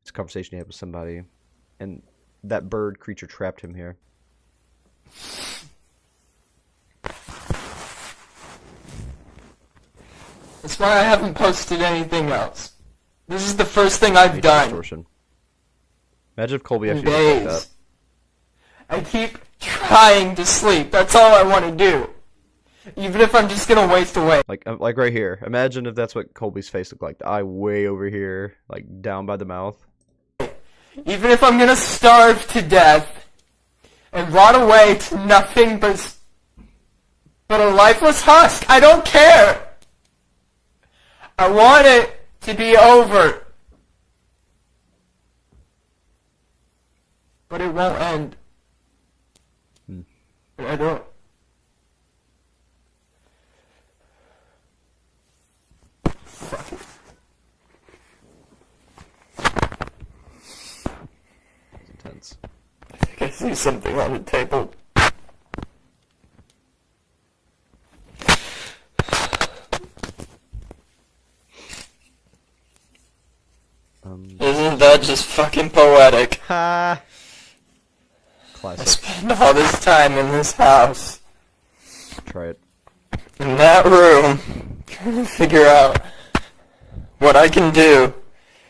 It's a conversation he had with somebody, and that bird creature trapped him here. That's why I haven't posted anything else. This is the first thing I've done. Distortion. Imagine if Colby In actually looked like days. that. I keep trying to sleep. That's all I want to do. Even if I'm just gonna waste away. Like right here. Imagine if that's what Colby's face looked like. The eye way over here, like down by the mouth. Even if I'm gonna starve to death and rot away to nothing but a lifeless husk, I don't care. I want it to be over. But it won't end. But I don't. Fuck it. It's intense. I think I see something on the table. Isn't that just fucking poetic? Ha! I Classic. spend all this time in this house, Try it. in that room, trying to figure out what I can do,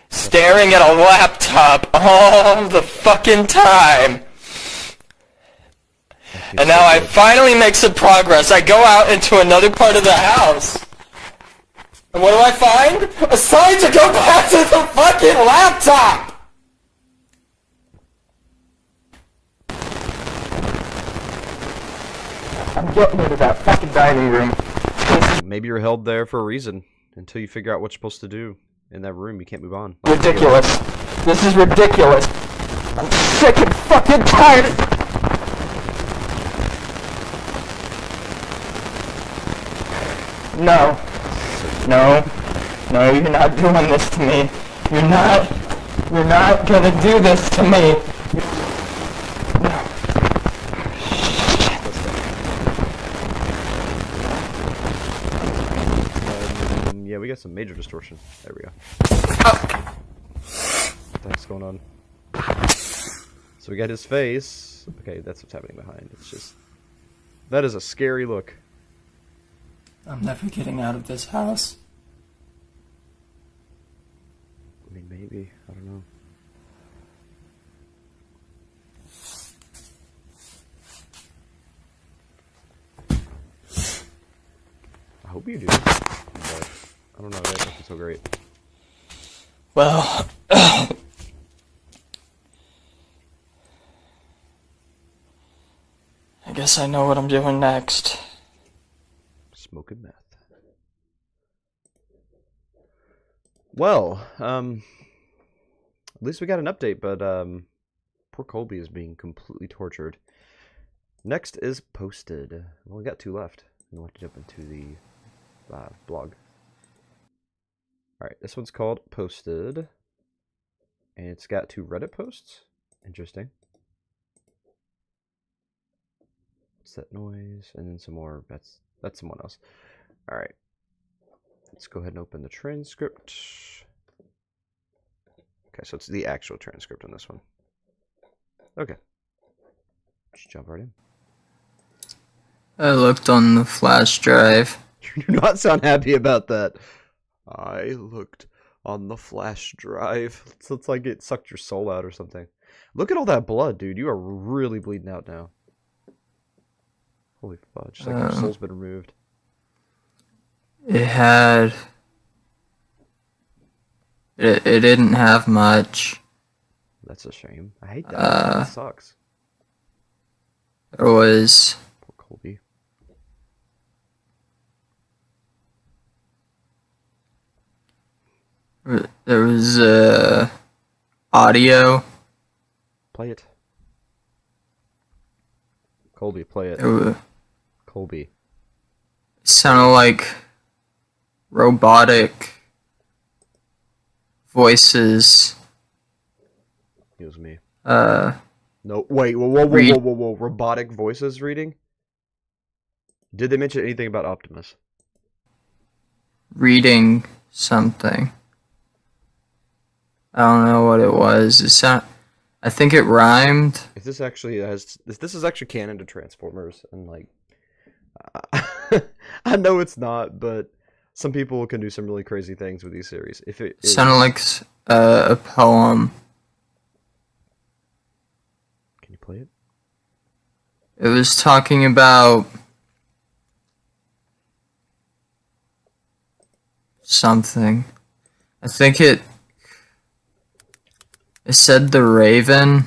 staring at a laptop all the fucking time. And now I finally make some progress. I go out into another part of the house. And what do I find? A sign to go back to the fucking laptop! I'm getting into that fucking dining room. Maybe you're held there for a reason until you figure out what you're supposed to do in that room. You can't move on. Ridiculous. This is ridiculous. I'm sick and fucking tired. No. No. No, you're not doing this to me. You're not gonna do this to me. No. Yeah, we got some major distortion. There we go. Oh. What the heck's going on? So we got his face. Okay, that's what's happening behind. It's just... That is a scary look. I'm never getting out of this house. I mean, maybe. I don't know. I hope you do. But I don't know. That doesn't feel so great. Well, I guess I know what I'm doing next. Smoking meth. Well, at least we got an update, but poor Colby is being completely tortured. Next is Posted. Well, we got 2 left. We'll have to jump into the blog. Alright, this one's called Posted. And it's got 2 Reddit posts. Interesting. What's that noise? And then some more. That's someone else. Alright. Let's go ahead and open the transcript. Okay, so it's the actual transcript on this one. Okay. Just jump right in. I looked on the flash drive. You do not sound happy about that. I looked on the flash drive. It's like it sucked your soul out or something. Look at all that blood, dude. You are really bleeding out now. Holy fudge. It's like your soul's been removed. It had... It didn't have much. That's a shame. I hate that. That sucks. There was... Poor Colby. There was audio. Play it. Colby, play it. Colby. It sounded like robotic voices. It was me. No, wait, whoa. Robotic voices reading? Did they mention anything about Optimus? Reading something. I don't know what it was. I think it rhymed. If this actually has, this is actually canon to Transformers, and like, I know it's not, but some people can do some really crazy things with these series. If it sounded like a poem. Can you play it? It was talking about something. I think it said the Raven.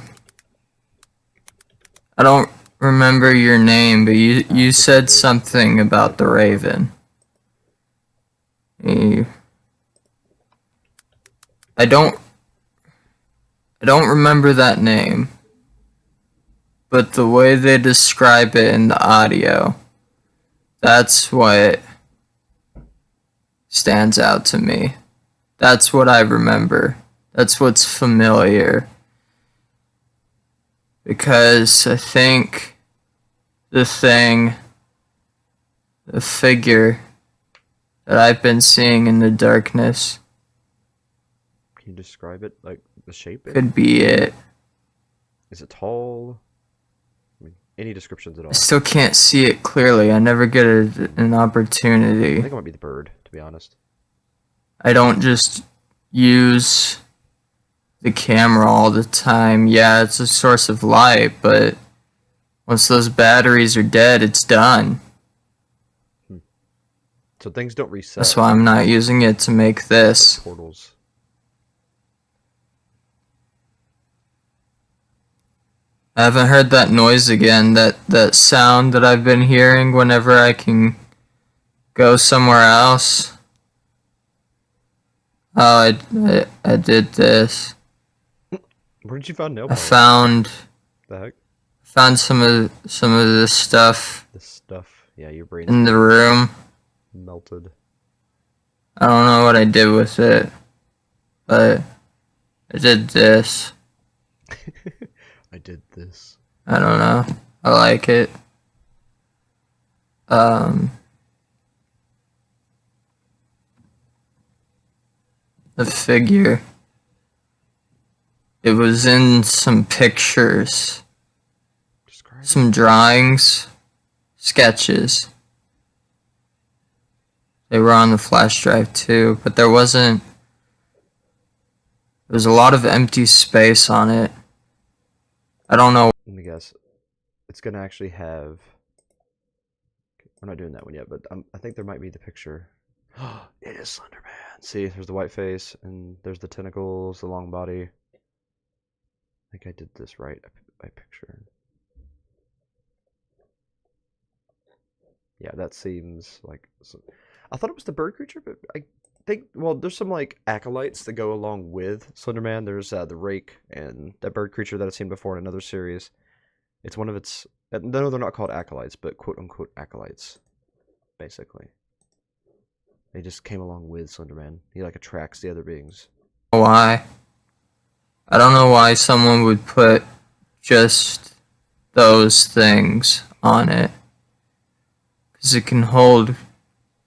I don't remember your name, but you said something about the Raven. I don't remember that name, but the way they describe it in the audio, that's what stands out to me. That's what I remember. That's what's familiar. Because I think the figure that I've been seeing in the darkness, can you describe it, like the shape? Could be it. Is it tall? I mean, any descriptions at all? I still can't see it clearly. I never get an opportunity. I think it might be the bird, to be honest. I don't just use the camera all the time. Yeah, it's a source of light, but once those batteries are dead, it's done. So things don't reset. That's why I'm not using it to make this. Portals. I haven't heard that noise again, that sound that I've been hearing whenever I can go somewhere else. Oh, I did this. Where did you find nail I polish? The heck? found some of this stuff. This stuff. Yeah, your brain in the room. Melted. I don't know what I did with it, but I did this. I did this. I don't know. I like it. The figure. It was in some pictures, some drawings, sketches. They were on the flash drive too, but there was a lot of empty space on it. I don't know. Let me guess. It's gonna actually have. We're not doing that one yet, but I think there might be the picture. It is Slenderman. See, there's the white face, and there's the tentacles, the long body. I think I did this right. I picture. Yeah, that seems like. I thought it was the bird creature, but I think, well, there's some like acolytes that go along with Slenderman. There's the rake and that bird creature that I've seen before in another series. It's one of its. No, they're not called acolytes, but quote unquote acolytes, basically. They just came along with Slenderman. He like attracts the other beings. Why? I don't know why someone would put just those things on it. Because it can hold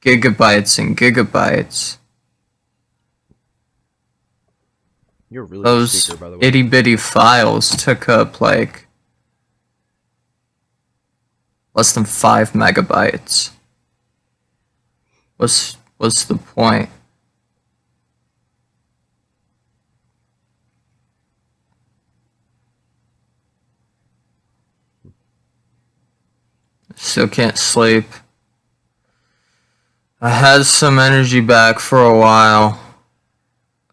gigabytes and gigabytes. You're a really good Those speaker, by the way. itty bitty files took up like less than 5 megabytes. What's the point? Still can't sleep. I had some energy back for a while.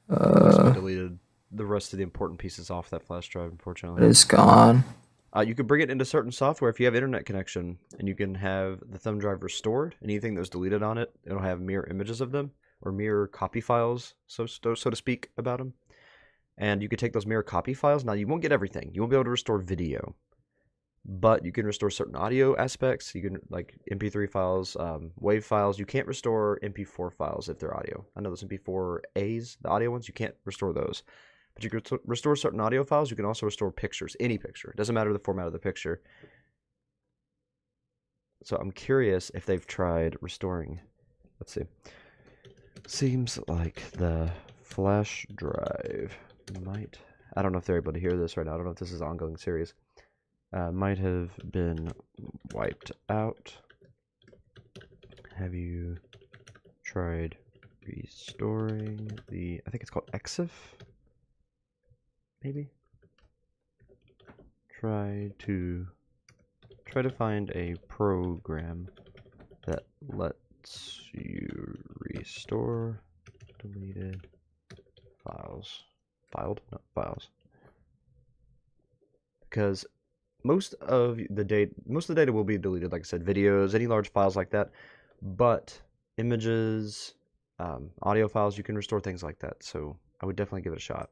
I deleted the rest of the important pieces off that flash drive, unfortunately. It's gone. You could bring it into certain software if you have internet connection, and you can have the thumb drive restored. Anything that was deleted on it, it'll have mirror images of them, or mirror copy files, so to speak, about them. And you could take those mirror copy files. Now, you won't get everything. You won't be able to restore video, but you can restore certain audio aspects. You can, like, MP3 files, WAV files. You can't restore MP4 files if they're audio. I know those MP4As, the audio ones, you can't restore those. But you can restore certain audio files. You can also restore pictures, any picture. It doesn't matter the format of the picture. So I'm curious if they've tried restoring. Let's see. Seems like the flash drive might... I don't know if they're able to hear this right now. I don't know if this is an ongoing series. Might have been wiped out. Have you tried restoring the... I think it's called EXIF? Maybe? Try to find a program that lets you restore deleted files. Files. Because most of the data will be deleted, like I said, videos, any large files like that. But images, audio files, you can restore things like that. So I would definitely give it a shot.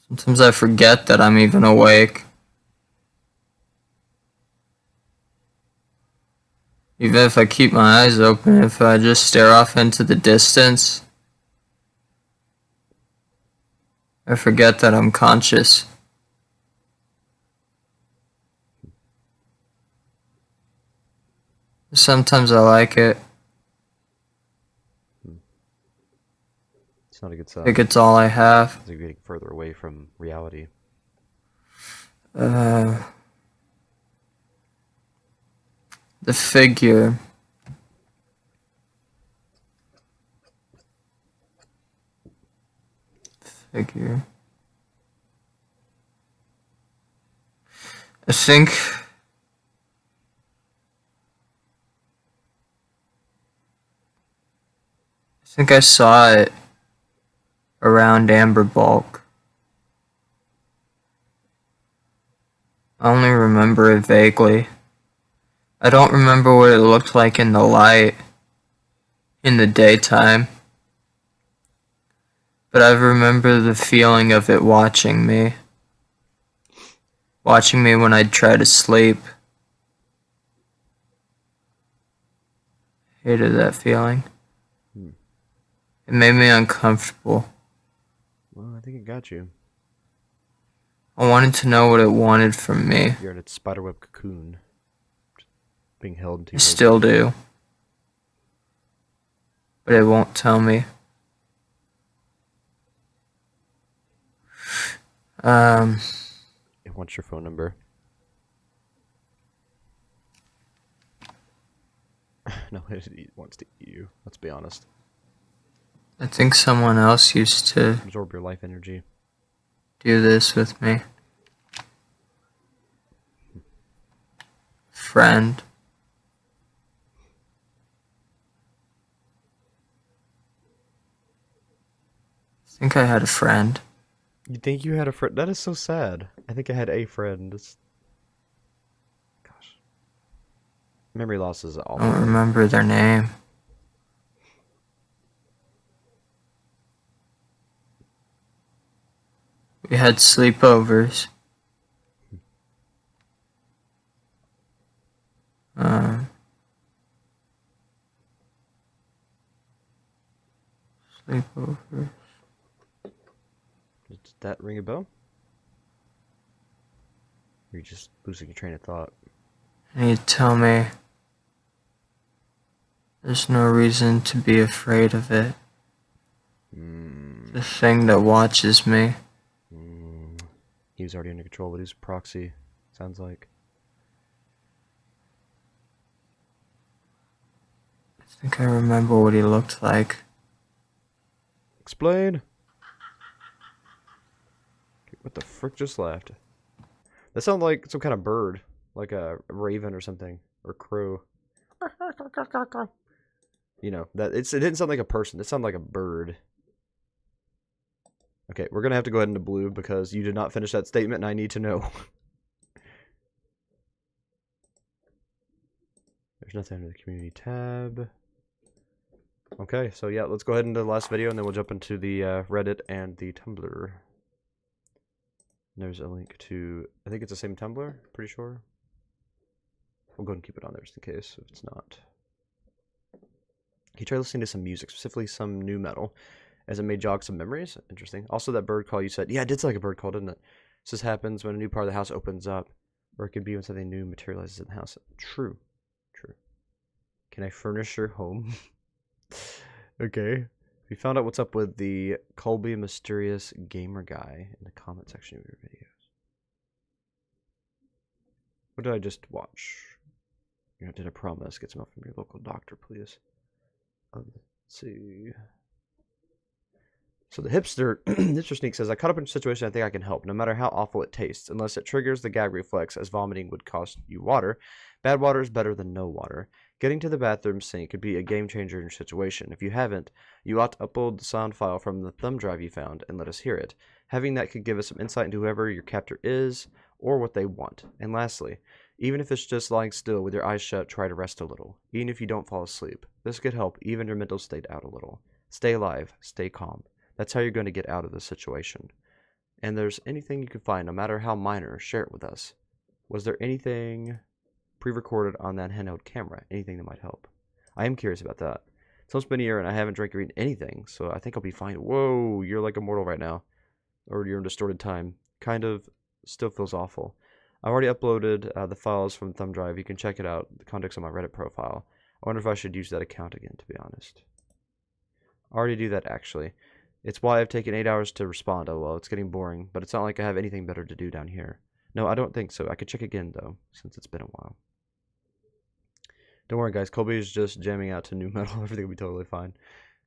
Sometimes I forget that I'm even awake. Even if I keep my eyes open, if I just stare off into the distance, I forget that I'm conscious. Sometimes I like it. It's not a good I sign. think it's all I have. It's like getting further away from reality. The figure. I think I saw it around Amber Bulk. I only remember it vaguely. I don't remember what it looked like in the light, in the daytime. But I remember the feeling of it watching me. Watching me when I'd try to sleep. Hated that feeling. It made me uncomfortable. Well, I think it got you. I wanted to know what it wanted from me. You're in its spiderweb cocoon, being held into. I still do. But it won't tell me. It wants your phone number. No, it wants to eat you. Let's be honest. I think someone else used to Absorb your life energy. do this with me. Friend. I think I had a friend. You think you had a friend? That is so sad. I think I had a friend. Gosh. Memory loss is I awful. don't remember their name. We had sleepovers. Sleepovers. Does that ring a bell? Or are you just losing your train of thought? And you tell me there's no reason to be afraid of it. The thing that watches me. He was already under control, but he's proxy, sounds like. I think I remember what he looked like. Explain! What the frick just laughed? That sounded like some kind of bird. Like a raven or something. Or crow. You know, it didn't sound like a person. It sounded like a bird. Okay, we're going to have to go ahead into blue because you did not finish that statement and I need to know. There's nothing under the community tab. Okay, so yeah, let's go ahead into the last video and then we'll jump into the Reddit and the Tumblr. There's a link to, I think it's the same Tumblr, pretty sure. We'll go ahead and keep it on there just in case if it's not. He tried listening to some music, specifically some new metal, as it may jog some memories. Interesting. Also, that bird call you said, yeah, it did sound like a bird call, didn't it? This happens when a new part of the house opens up, or it could be when something new materializes in the house. True. True. Can I furnish your home? Okay. We found out what's up with the Colby Mysterious Gamer Guy in the comment section of your videos. What did I just watch? You know, did I promise? Get some help from your local doctor, please. Let's see. So the hipster Sneak says, I caught up in a situation I think I can help, no matter how awful it tastes, unless it triggers the gag reflex, as vomiting would cost you water. Bad water is better than no water. Getting to the bathroom sink could be a game changer in your situation. If you haven't, you ought to upload the sound file from the thumb drive you found and let us hear it. Having that could give us some insight into whoever your captor is or what they want. And lastly, even if it's just lying still with your eyes shut, try to rest a little. Even if you don't fall asleep, this could help even your mental state out a little. Stay alive, stay calm. That's how you're going to get out of this situation. And there's anything you can find, no matter how minor, share it with us. Was there anything pre-recorded on that handheld camera? Anything that might help? I am curious about that. It's almost been a year and I haven't drank or eaten anything, so I think I'll be fine. Whoa, you're like immortal right now. Or you're in distorted time. Kind of still feels awful. I already uploaded the files from thumb drive. You can check it out. The contact's on my Reddit profile. I wonder if I should use that account again, to be honest. I already do that, actually. It's why I've taken 8 hours to respond. Oh, well, it's getting boring, but it's not like I have anything better to do down here. No, I don't think so. I could check again, though, since it's been a while. Don't worry, guys. Colby is just jamming out to new metal. Everything will be totally fine.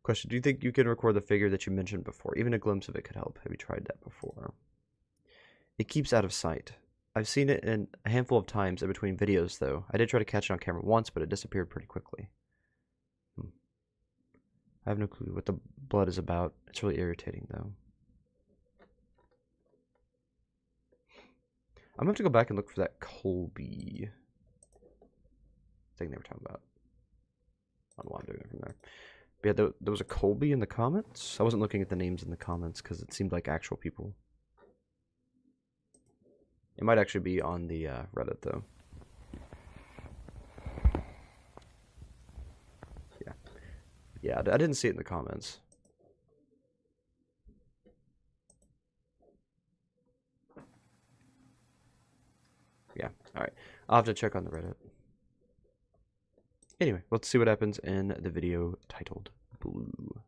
Question, do you think you can record the figure that you mentioned before? Even a glimpse of it could help. Have you tried that before? It keeps out of sight. I've seen it in a handful of times in between videos, though. I did try to catch it on camera once, but it disappeared pretty quickly. I have no clue what the blood is about. It's really irritating, though. I'm going to have to go back and look for that Colby thing they were talking about. I don't know why I'm doing it from there. But yeah, there was a Colby in the comments. I wasn't looking at the names in the comments because it seemed like actual people. It might actually be on the Reddit, though. Yeah, I didn't see it in the comments. Yeah, alright. I'll have to check on the Reddit. Anyway, let's see what happens in the video titled Blue.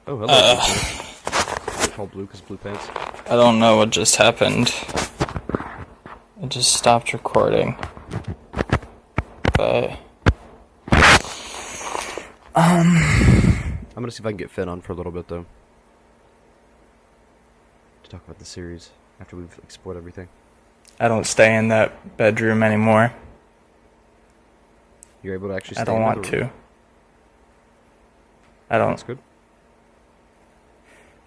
Oh, hello. It's called Blue because blue pants. I don't know what just happened. I just stopped recording. But I'm gonna see if I can get Finn on for a little bit though. To talk about the series after we've explored everything. I don't stay in that bedroom anymore. You're able to actually stay I don't in want the room. to. I don't. That's good.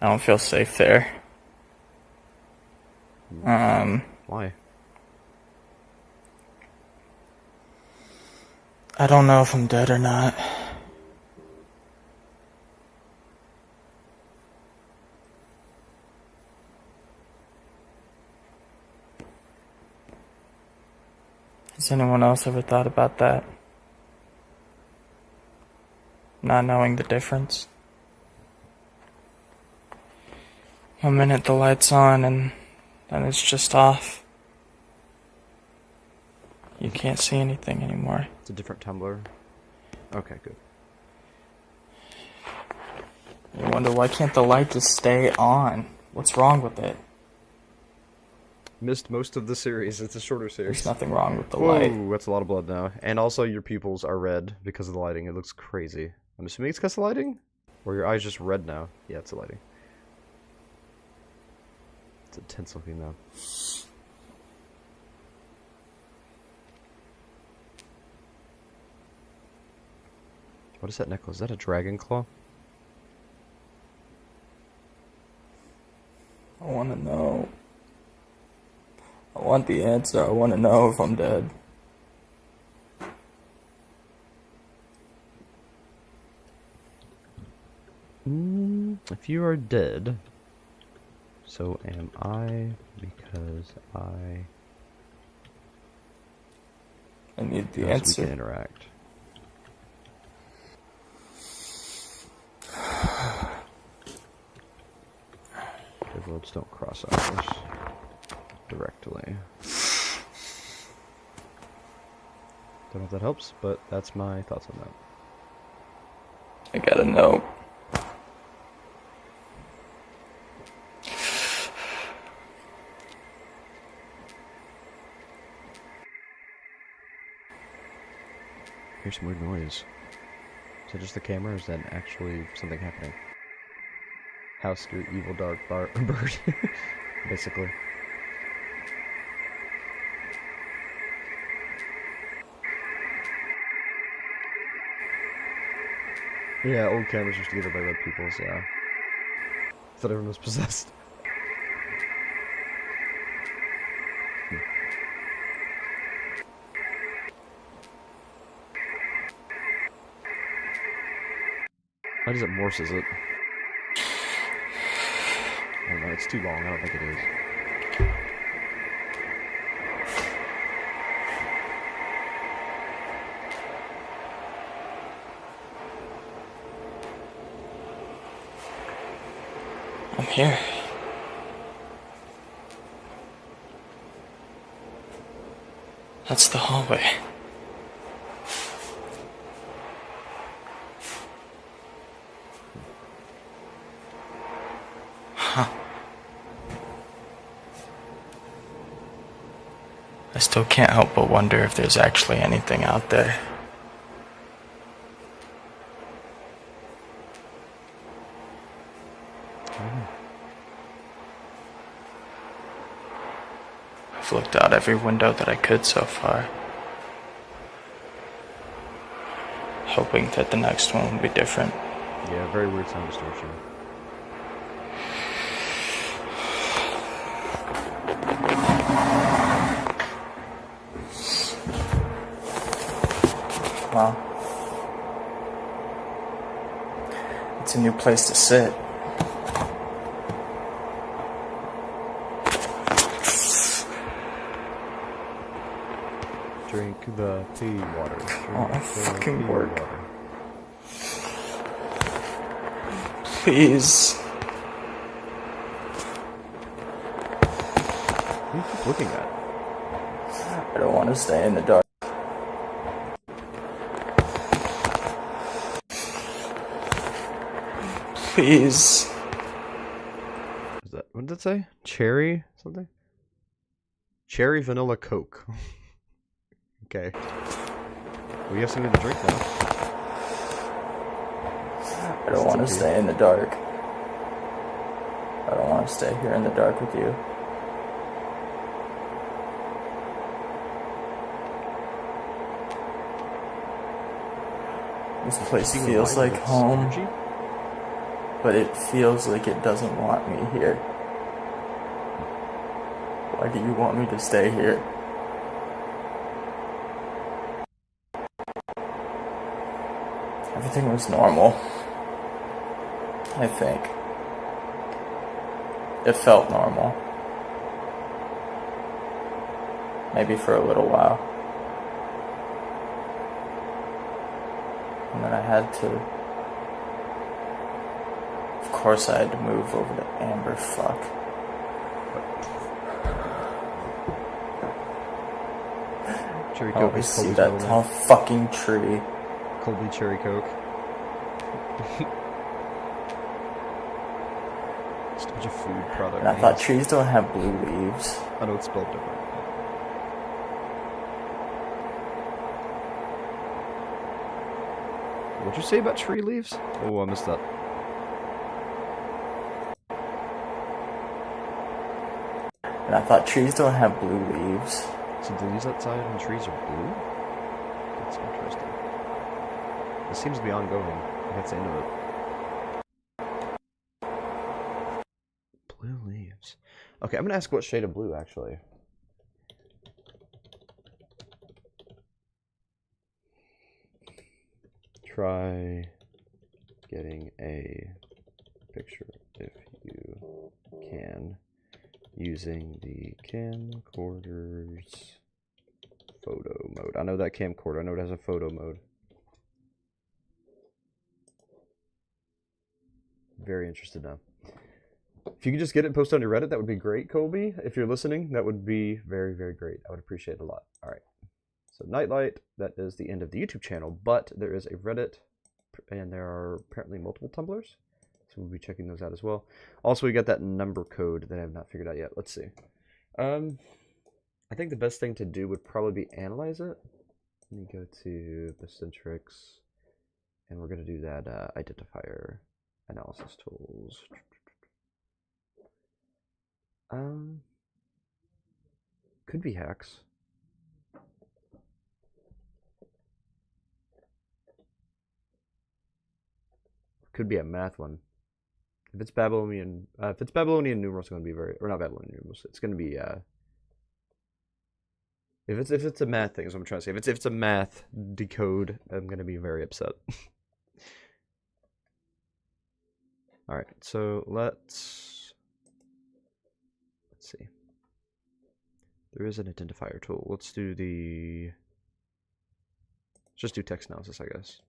I don't feel safe there. Why? I don't know if I'm dead or not. Has anyone else ever thought about that? Not knowing the difference? 1 minute the light's on and then it's just off. You can't see anything anymore. It's a different tumbler. Okay, good. You wonder why can't the light just stay on? What's wrong with it? Missed most of the series. It's a shorter series. There's nothing wrong with the Whoa, light. that's a lot of blood now. And also your pupils are red because of the lighting. It looks crazy. I'm assuming it's because of the lighting? Or your eye's just red now? Yeah, it's the lighting. It's intense looking now. What is that necklace? Is that a dragon claw? I want to know. I want the answer. I want to know if I'm dead. If you are dead, so am I, because I need the we answer. can interact. The roads don't cross ours directly. Don't know if that helps, but that's my thoughts on that. I gotta know. Here's some weird noise. Is that just the camera, or is that actually something happening? House, your evil dark bird. Basically. Yeah, old cameras used to get it by red people, so yeah. I thought everyone was possessed. Why does it morses it? I don't know, it's too long, I don't think it is. I'm here. That's the hallway. Huh. I still can't help but wonder if there's actually anything out there. I've looked out every window that I could so far, hoping that the next one will be different. Yeah, very weird sound distortion. Well, it's a new place to sit. Drink the pea water. Oh, Drink the fucking pea work. water. Please. What do you keep looking at? I don't want to stay in the dark. Please. What did it say? Cherry something? Cherry vanilla Coke. Okay. Well, you have something to drink now. I don't want to stay in the dark. I don't want to stay here in the dark with you. This place feels like home, but it feels like it doesn't want me here. Why do you want me to stay here? Everything was normal. I think. It felt normal. Maybe for a little while. And then I had to... Of course I had to move over to amber. Fuck. Cherry I Coke always is see Colby's that middle tall name. fucking tree. Colby Cherry Coke. Just a bunch of food product And I thought names. trees don't have blue leaves. I know it's spelled different. What'd you say about tree leaves? Oh, I missed that. And I thought trees don't have blue leaves. So the leaves outside and trees are blue? That's interesting. This seems to be ongoing. That's the end of it. Blue leaves. Okay, I'm gonna ask what shade of blue, actually. Try getting a picture if you can using the camcorder's photo mode. I know that camcorder. I know it has a photo mode. Very interested now. If you could just get it and post it on your Reddit, that would be great, Colby. If you're listening, that would be very, very great. I would appreciate it a lot. All right. So Nightlight, that is the end of the YouTube channel, but there is a Reddit, and there are apparently multiple Tumblrs, so we'll be checking those out as well. Also, we got that number code that I have not figured out yet. Let's see. I think the best thing to do would probably be analyze it. Let me go to the Centrix, and we're going to do that identifier analysis tools. Could be hacks. Could be a math one. If it's Babylonian numerals, it's going to be very, or not Babylonian numerals. It's going to be if it's a math thing, is what I'm trying to say. If it's a math decode, I'm going to be very upset. All right, so let's see. There is an identifier tool. Let's just do text analysis, I guess.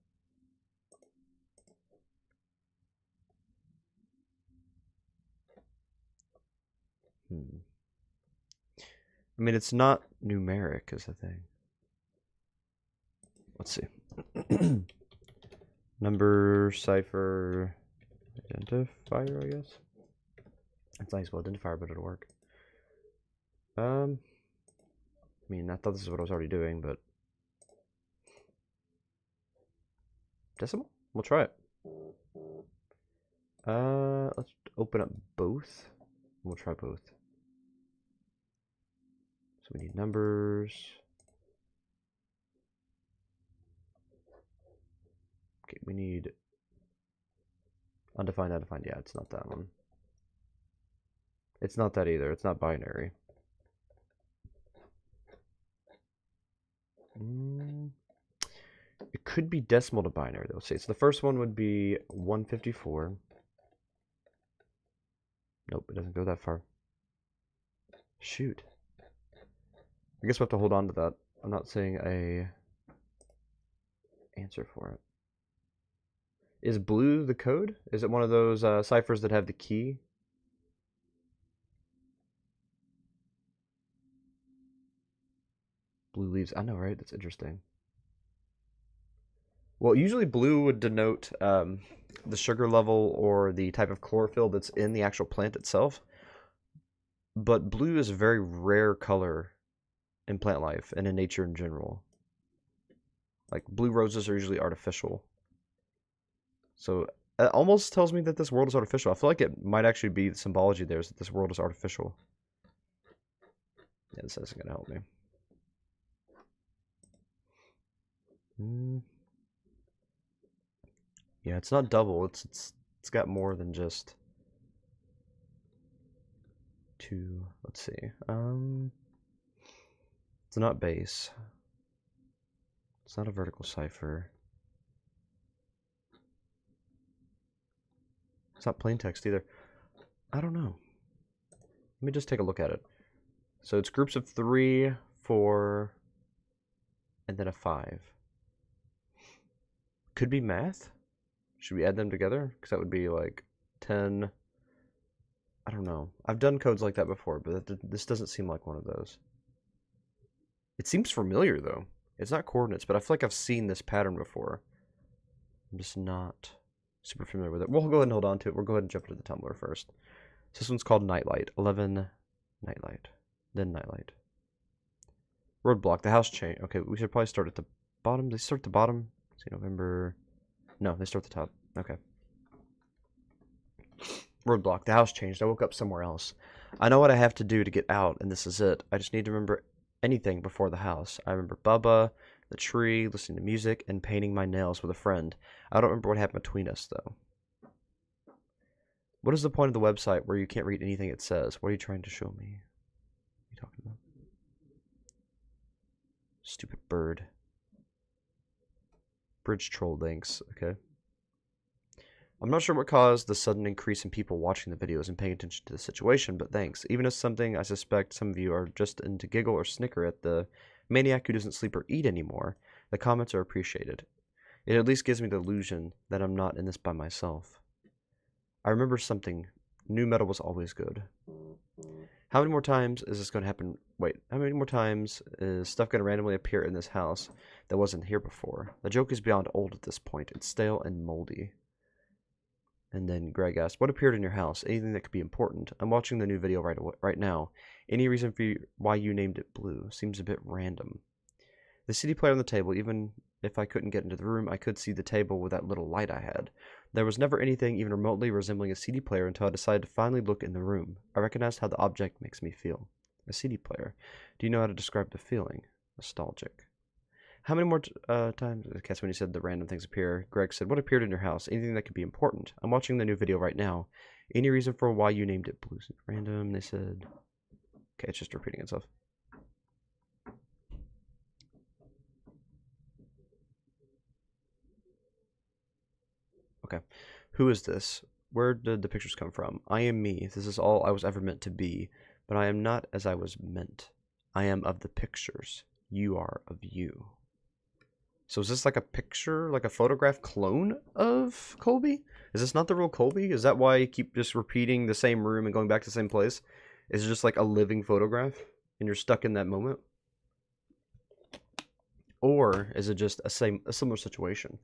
I mean, it's not numeric is the thing. Let's see. Number cipher identifier, I guess. It's not spelled identifier, but it'll work. I mean, I thought this is what I was already doing, but decimal? We'll try it. Let's open up both. We'll try both. So we need numbers. Okay, we need undefined, undefined. Yeah, it's not that one. It's not that either. It's not binary. It could be decimal to binary, though. So the first one would be 154. Nope, it doesn't go that far. Shoot. I guess we'll have to hold on to that. I'm not seeing a answer for it. Is blue the code? Is it one of those ciphers that have the key? Blue leaves. I know, right? That's interesting. Well, usually blue would denote the sugar level or the type of chlorophyll that's in the actual plant itself. But blue is a very rare color in plant life and in nature in general. Like, blue roses are usually artificial. So it almost tells me that this world is artificial. I feel like it might actually be the symbology there is that this world is artificial. Yeah, this isn't going to help me. Yeah, it's not double. It's got more than just two. Let's see. It's not base. It's not a vertical cipher. It's not plain text either. I don't know. Let me just take a look at it. So it's groups of 3, 4, and then a 5. Could be math. Should we add them together? Because that would be like 10. I don't know. I've done codes like that before, but this doesn't seem like one of those. It seems familiar, though. It's not coordinates, but I feel like I've seen this pattern before. I'm just not super familiar with it. We'll go ahead and hold on to it. We'll go ahead and jump into the Tumblr first. So this one's called Nightlight. 11 Nightlight. Then Nightlight. Roadblock. The house chain. Okay, we should probably start at the bottom. They start at the bottom. Let's see, November. No, they start at the top. Okay. Roadblock. The house changed. I woke up somewhere else. I know what I have to do to get out, and this is it. I just need to remember anything before the house. I remember Bubba, the tree, listening to music, and painting my nails with a friend. I don't remember what happened between us, though. What is the point of the website where you can't read anything it says? What are you trying to show me? What are you talking about? Stupid bird. Bridge troll links. Okay. I'm not sure what caused the sudden increase in people watching the videos and paying attention to the situation, but thanks. Even as something I suspect some of you are just in to giggle or snicker at the maniac who doesn't sleep or eat anymore, the comments are appreciated. It at least gives me the illusion that I'm not in this by myself. I remember something. New metal was always good. How many more times is this going to happen? Wait, how many more times is stuff going to randomly appear in this house that wasn't here before? The joke is beyond old at this point. It's stale and moldy. And then Greg asked, what appeared in your house? Anything that could be important? I'm watching the new video right now. Any reason for why you named it blue? Seems a bit random. The CD player on the table, even if I couldn't get into the room, I could see the table with that little light I had. There was never anything even remotely resembling a CD player until I decided to finally look in the room. I recognized how the object makes me feel. A CD player. Do you know how to describe the feeling? Nostalgic. How many more times? That's when you said the random things appear. Greg said, what appeared in your house? Anything that could be important? I'm watching the new video right now. Any reason for why you named it blue? Random, they said. Okay, it's just repeating itself. Okay. Who is this? Where did the pictures come from? I am me. This is all I was ever meant to be. But I am not as I was meant. I am of the pictures. You are of you. So is this like a picture, like a photograph clone of Colby? Is this not the real Colby? Is that why you keep just repeating the same room and going back to the same place? Is it just like a living photograph and you're stuck in that moment? Or is it just a similar situation?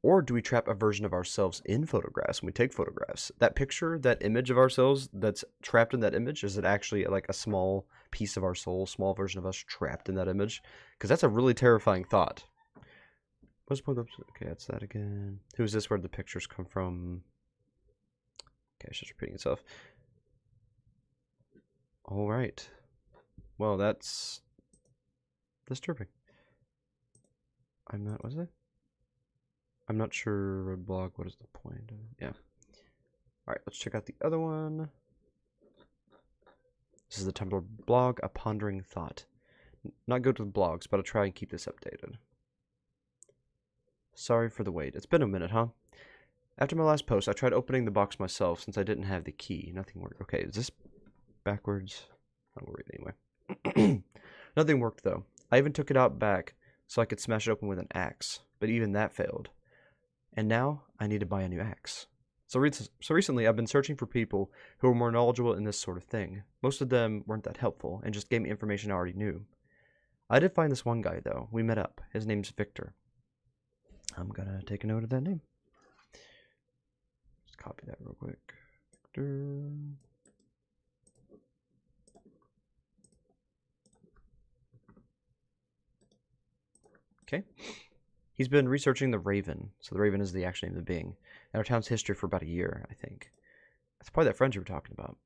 Or do we trap a version of ourselves in photographs when we take photographs? That picture, that image of ourselves that's trapped in that image, is it actually like a small piece of our soul, small version of us trapped in that image? Because that's a really terrifying thought. What's the point of... Okay, that's that again. Who's this? Where did the pictures come from? Okay, it's just repeating itself. Alright. Well, that's disturbing. I'm not... Was it? I'm not sure. Roadblock. What is the point? Yeah. Alright, let's check out the other one. This is the Tumblr blog, A Pondering Thought. Not good with blogs, but I'll try and keep this updated. Sorry for the wait. It's been a minute, huh? After my last post, I tried opening the box myself since I didn't have the key. Nothing worked. Okay, is this backwards? I will read it anyway. Nothing worked, though. I even took it out back so I could smash it open with an axe, but even that failed. And now, I need to buy a new axe. So recently, I've been searching for people who are more knowledgeable in this sort of thing. Most of them weren't that helpful, and just gave me information I already knew. I did find this one guy, though. We met up. His name's Victor. I'm gonna take a note of that name. Just copy that real quick. Victor. Okay. He's been researching the Raven. So the Raven is the actual name of the being. And our town's history for about a year, I think. That's probably that friend you were talking about.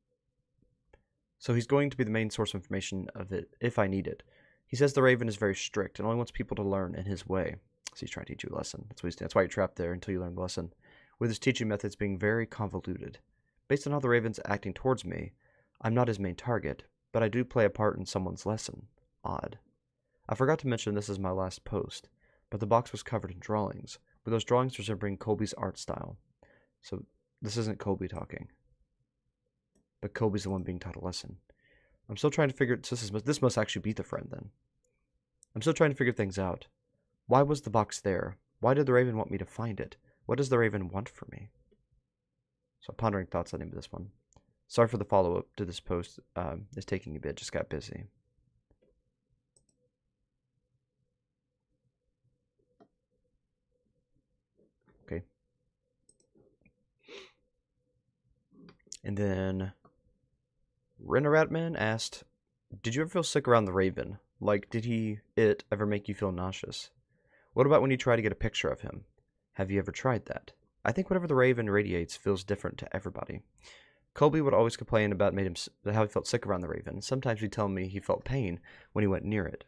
So he's going to be the main source of information of it, if I need it. He says the Raven is very strict and only wants people to learn in his way. So he's trying to teach you a lesson. That's why you're trapped there until you learn the lesson. With his teaching methods being very convoluted. Based on how the Raven's acting towards me, I'm not his main target, but I do play a part in someone's lesson. Odd. I forgot to mention this is my last post, but the box was covered in drawings, with those drawings resembling Colby's art style. So this isn't Colby talking, but Colby's the one being taught a lesson. I'm still trying to figure... So this must actually be the friend then. I'm still trying to figure things out. Why was the box there? Why did the Raven want me to find it? What does the Raven want from me? So Pondering Thoughts, the name of this one. Sorry for the follow-up to this post. It's taking a bit. Just got busy. Okay. And then Renneratman asked, did you ever feel sick around the Raven? Like, did it ever make you feel nauseous? What about when you try to get a picture of him? Have you ever tried that? I think whatever the Raven radiates feels different to everybody. Colby would always complain about how he felt sick around the Raven. Sometimes he'd tell me he felt pain when he went near it.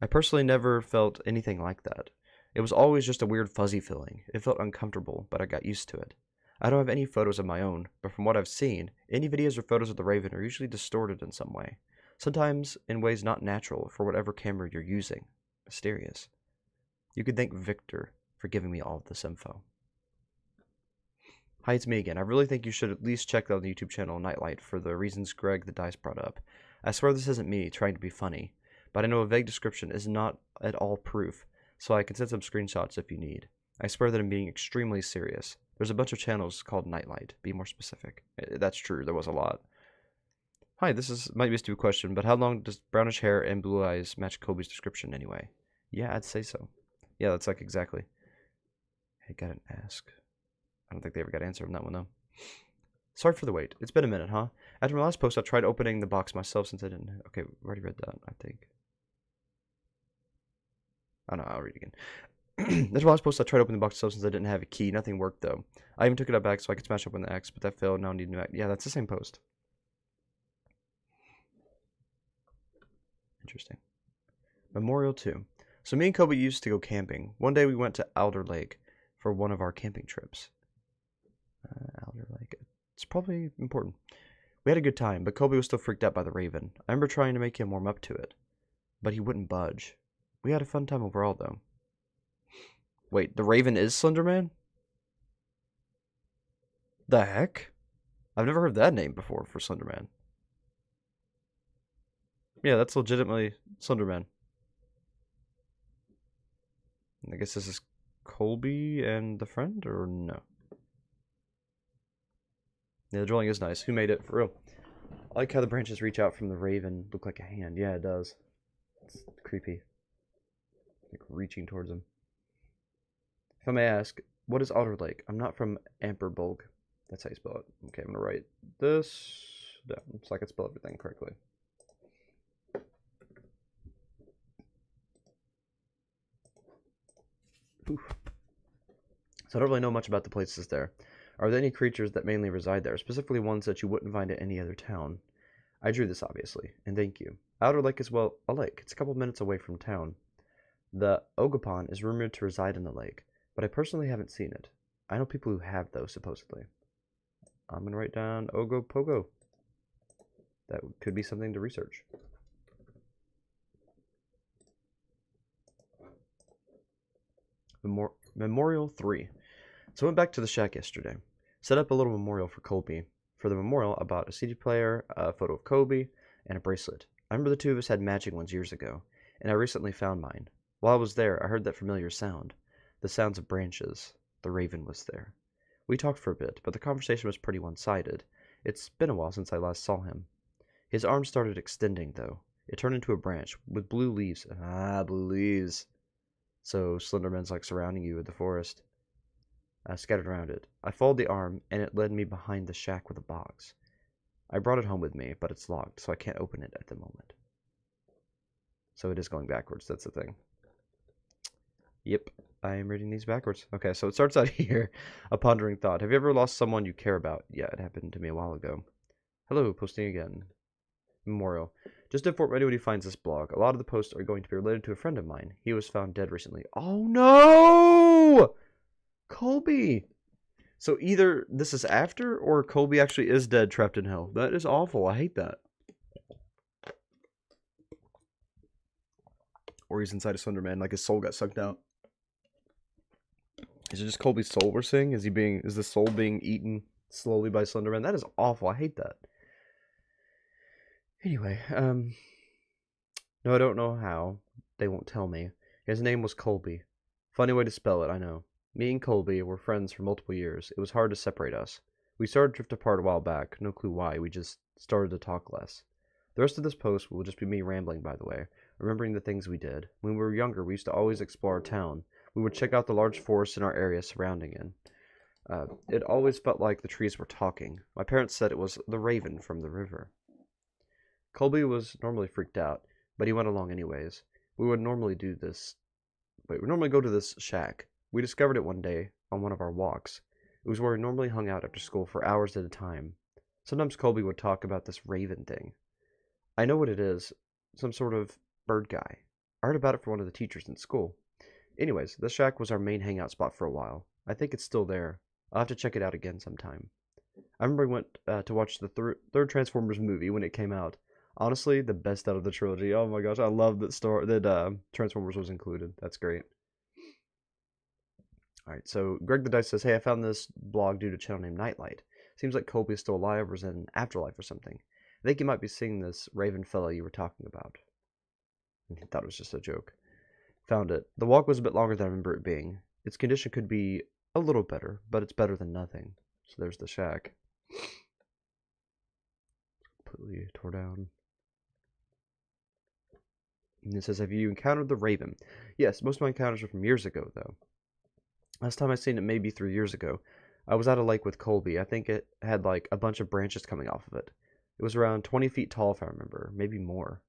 I personally never felt anything like that. It was always just a weird fuzzy feeling. It felt uncomfortable, but I got used to it. I don't have any photos of my own, but from what I've seen, any videos or photos of the Raven are usually distorted in some way. Sometimes in ways not natural for whatever camera you're using. Mysterious. You could thank Victor for giving me all of this info. Hi, it's me again. I really think you should at least check out the YouTube channel Nightlight for the reasons Greg the Dice brought up. I swear this isn't me trying to be funny, but I know a vague description is not at all proof, so I can send some screenshots if you need. I swear that I'm being extremely serious. There's a bunch of channels called Nightlight. Be more specific. That's true, there was a lot. Hi, might be a stupid question, but how long does brownish hair and blue eyes match Kobe's description anyway? Yeah, I'd say so. Yeah, that's like exactly. I gotta ask. I don't think they ever got an answer on that one, though. Sorry for the wait. It's been a minute, huh? After my last post, I tried opening the box myself since I didn't... Okay, we already read that, I think. Oh, no, I'll read it again. After my last post, I tried opening the box myself since I didn't have a key. Nothing worked, though. I even took it out back so I could smash open the X, but that failed. Now I need a new X. Yeah, that's the same post. Interesting. Memorial 2. So me and Kobe used to go camping. One day we went to Alder Lake for one of our camping trips. Alder Lake. It's probably important. We had a good time, but Kobe was still freaked out by the Raven. I remember trying to make him warm up to it, but he wouldn't budge. We had a fun time overall, though. Wait, the Raven is Slenderman? The heck? I've never heard that name before for Slenderman. Yeah, that's legitimately Slenderman. I guess this is Colby and the friend, or no? Yeah, the drawing is nice. Who made it? For real. I like how the branches reach out from the Raven. Look like a hand. Yeah, it does. It's creepy. Like reaching towards him. If I may ask, what is Alder Lake? I'm not from Amperbolg. That's how you spell it. Okay, I'm going to write this down so I can spell everything correctly. Oof. So I don't really know much about the places there. Are there any creatures that mainly reside there, specifically ones that you wouldn't find at any other town? I drew this, obviously, and thank you. Outer Lake is, well, a lake. It's a couple minutes away from town. The Ogopan is rumored to reside in the lake, but I personally haven't seen it. I know people who have, though, supposedly. I'm going to write down Ogopogo. That could be something to research. Memorial 3. So I went back to the shack yesterday. Set up a little memorial for Colby. For the memorial, I bought a CD player, a photo of Colby, and a bracelet. I remember the two of us had matching ones years ago, and I recently found mine. While I was there, I heard that familiar sound. The sounds of branches. The Raven was there. We talked for a bit, but the conversation was pretty one-sided. It's been a while since I last saw him. His arm started extending, though. It turned into a branch with blue leaves. Ah, blue leaves. So Slenderman's like surrounding you with the forest. Scattered around it. I followed the arm, and it led me behind the shack with a box. I brought it home with me, but it's locked, so I can't open it at the moment. So it is going backwards, that's the thing. Yep, I am reading these backwards. Okay, so it starts out here. A pondering thought. Have you ever lost someone you care about? Yeah, it happened to me a while ago. Hello, posting again. Memorial. Just to inform anyone who finds this blog, a lot of the posts are going to be related to a friend of mine. He was found dead recently. Oh no! Colby! So either this is after, or Colby actually is dead, trapped in hell. That is awful. I hate that. Or he's inside a Slenderman, like his soul got sucked out. Is it just Colby's soul we're seeing? Is the soul being eaten slowly by Slenderman? That is awful. I hate that. Anyway, no, I don't know how. They won't tell me. His name was Colby. Funny way to spell it, I know. Me and Colby were friends for multiple years. It was hard to separate us. We started to drift apart a while back, no clue why, we just started to talk less. The rest of this post will just be me rambling, by the way, remembering the things we did. When we were younger, we used to always explore our town. We would check out the large forests in our area surrounding it. It always felt like the trees were talking. My parents said it was the raven from the river. Colby was normally freaked out, but he went along anyways. We would normally go to this shack. We discovered it one day on one of our walks. It was where we normally hung out after school for hours at a time. Sometimes Colby would talk about this raven thing. I know what it is. Some sort of bird guy. I heard about it from one of the teachers in school. Anyways, this shack was our main hangout spot for a while. I think it's still there. I'll have to check it out again sometime. I remember I went to watch the third Transformers movie when it came out. Honestly, the best out of the trilogy. Oh my gosh, I love that Transformers was included. That's great. Alright, so Greg the Dice says, hey, I found this blog due to a channel named Nightlight. Seems like Colby is still alive or is in an afterlife or something. I think you might be seeing this raven fella you were talking about. I thought it was just a joke. Found it. The walk was a bit longer than I remember it being. Its condition could be a little better, but it's better than nothing. So there's the shack. Completely tore down. And it says, have you encountered the raven? Yes, most of my encounters are from years ago, though. Last time I seen it maybe 3 years ago. I was at a lake with Colby. I think it had like a bunch of branches coming off of it. It was around 20 feet tall if I remember, maybe more.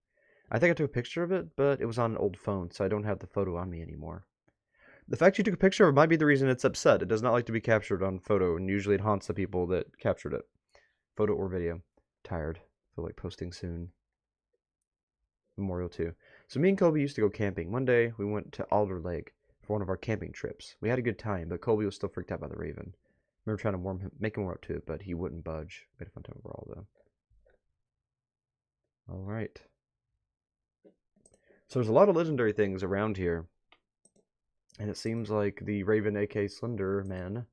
I think I took a picture of it, but it was on an old phone, so I don't have the photo on me anymore. The fact you took a picture of it might be the reason it's upset. It does not like to be captured on photo, and usually it haunts the people that captured it. Photo or video. Tired. Feel like posting soon. Memorial 2. So me and Colby used to go camping. One day, we went to Alder Lake for one of our camping trips. We had a good time, but Colby was still freaked out by the raven. I remember trying to make him warm up to it, but he wouldn't budge. We had a fun time overall, though. Alright. So there's a lot of legendary things around here. And it seems like the Raven, aka Slender Man,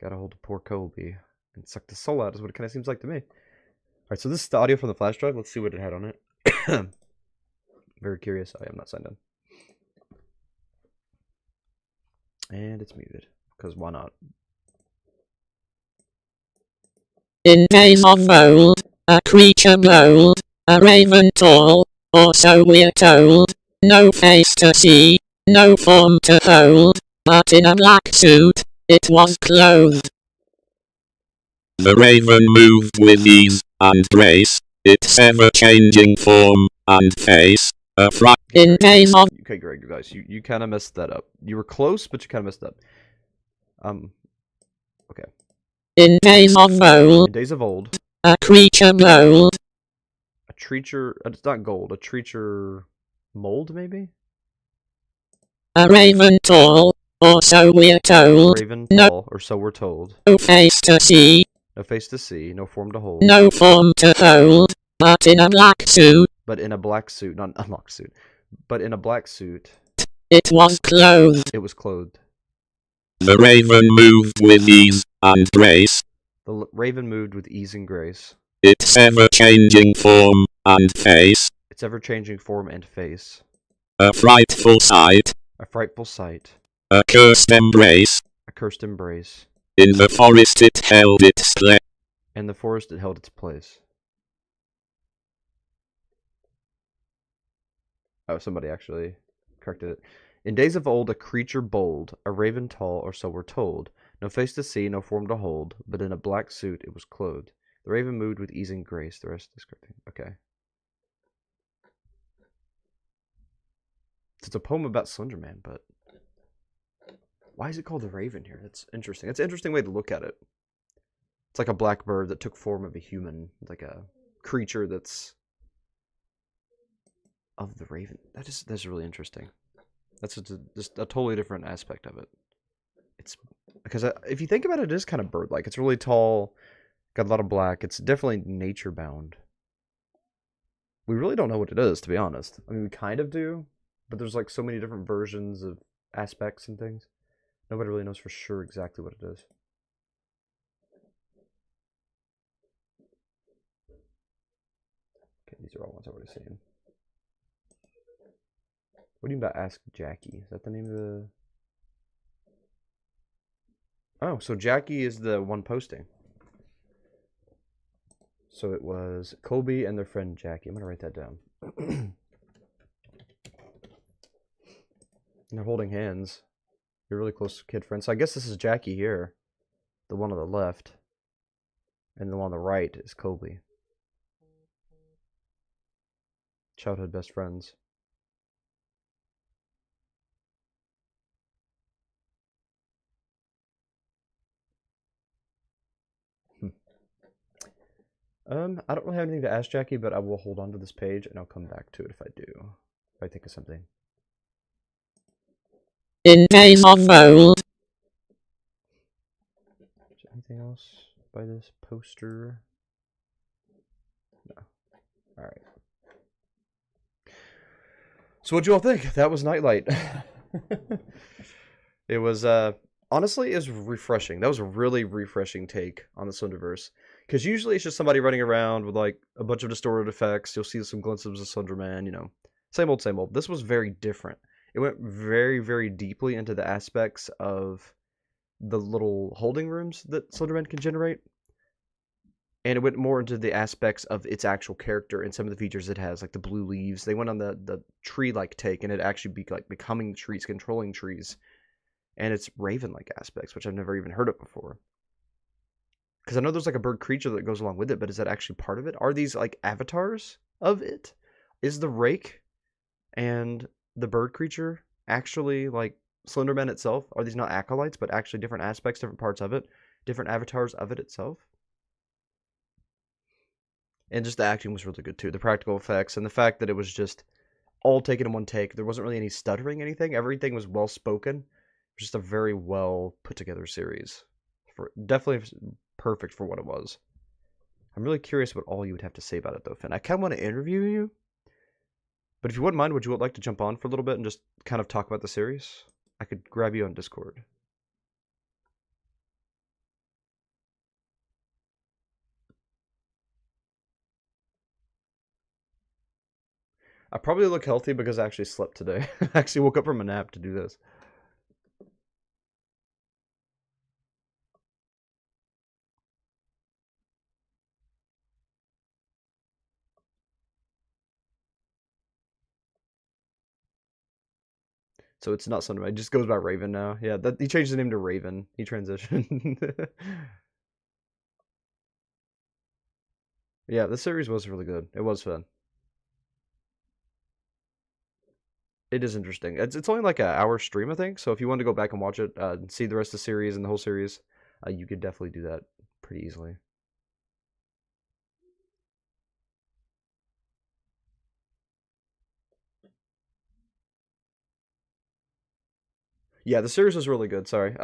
got a hold of poor Colby and sucked his soul out, is what it kind of seems like to me. Alright, so this is the audio from the flash drive. Let's see what it had on it. Very curious. I am not signed in. And it's muted, because why not? In days of old, a creature bold, a raven tall, or so we're told, no face to see, no form to hold, but in a black suit, it was clothed. The raven moved with ease and grace, its ever-changing form and face, a fright. In days of Okay, Greg, guys, you kind of messed that up. You were close, but you kind of messed up. Okay. in days of old, In days of old, a creature bold, a treacher, it's not gold, a treacher mold, maybe? a raven tall, or so we're told, Raven no- tall, or so we're told. no face to see, No face to see, no form to hold. no form to hold, but in a black suit, But in a black suit, not a unlocked suit, but in a black suit, it was clothed. it was clothed. The raven moved with ease and grace, The raven moved with ease and grace. its ever-changing form and face, Its ever-changing form and face. a frightful sight, A frightful sight. a cursed embrace. A cursed embrace. In the forest it held its place. In the forest it held its place. Oh, somebody actually corrected it. In days of old, a creature bold, a raven tall, or so we're told. No face to see, no form to hold, but in a black suit it was clothed. The raven moved with ease and grace. The rest is correct. Okay. It's a poem about Slender Man, but why is it called the Raven here? That's interesting. It's an interesting way to look at it. It's like a black bird that took form of a human, like a creature that's of the Raven. That's really interesting. That's just a totally different aspect of it. It's because if you think about it, it is kind of bird-like. It's really tall, got a lot of black. It's definitely nature-bound. We really don't know what it is, to be honest. I mean, we kind of do, but there's like so many different versions of aspects and things. Nobody really knows for sure exactly what it is. Okay, these are all ones I've already seen. What do you mean by Ask Jackie? Is that the name of the... Oh, so Jackie is the one posting. So it was Colby and their friend Jackie. I'm going to write that down. And they're holding hands. You're really close kid friends. So I guess this is Jackie here. The one on the left. And the one on the right is Colby. Childhood best friends. I don't really have anything to ask Jackie, but I will hold on to this page and I'll come back to it if I do. If I think of something. In case of gold. Is there anything else by this poster? No. Alright. So what'd you all think? That was Nightlight. It was, honestly, it was refreshing. That was a really refreshing take on the Slenderverse. Because usually it's just somebody running around with, like, a bunch of distorted effects. You'll see some glimpses of Slenderman, you know. Same old, same old. This was very different. It went very, very deeply into the aspects of the little holding rooms that Slenderman can generate. And it went more into the aspects of its actual character and some of the features it has, like the blue leaves. They went on the tree-like take, and it actually be like becoming trees, controlling trees. And it's raven-like aspects, which I've never even heard of before. Because I know there's like a bird creature that goes along with it, but is that actually part of it? Are these like avatars of it? Is the rake and the bird creature actually like Slenderman itself? Are these not acolytes, but actually different aspects, different parts of it? Different avatars of it itself? And just the acting was really good too. The practical effects and the fact that it was just all taken in one take. There wasn't really any stuttering anything. Everything was well spoken. Just a very well put together series. Definitely perfect for what it was. I'm really curious what all you would have to say about it though, Finn. I kind of want to interview you. But if you wouldn't mind, would you like to jump on for a little bit and just kind of talk about the series? I could grab you on Discord. I probably look healthy because I actually slept today. I actually woke up from a nap to do this. So it's not Sunray. It just goes by Raven now. Yeah, he changed his name to Raven. He transitioned. Yeah, the series was really good. It was fun. It is interesting. It's only like an hour stream, I think. So if you want to go back and watch it, and see the rest of the series and the whole series, you could definitely do that pretty easily. Yeah, the series was really good. Sorry.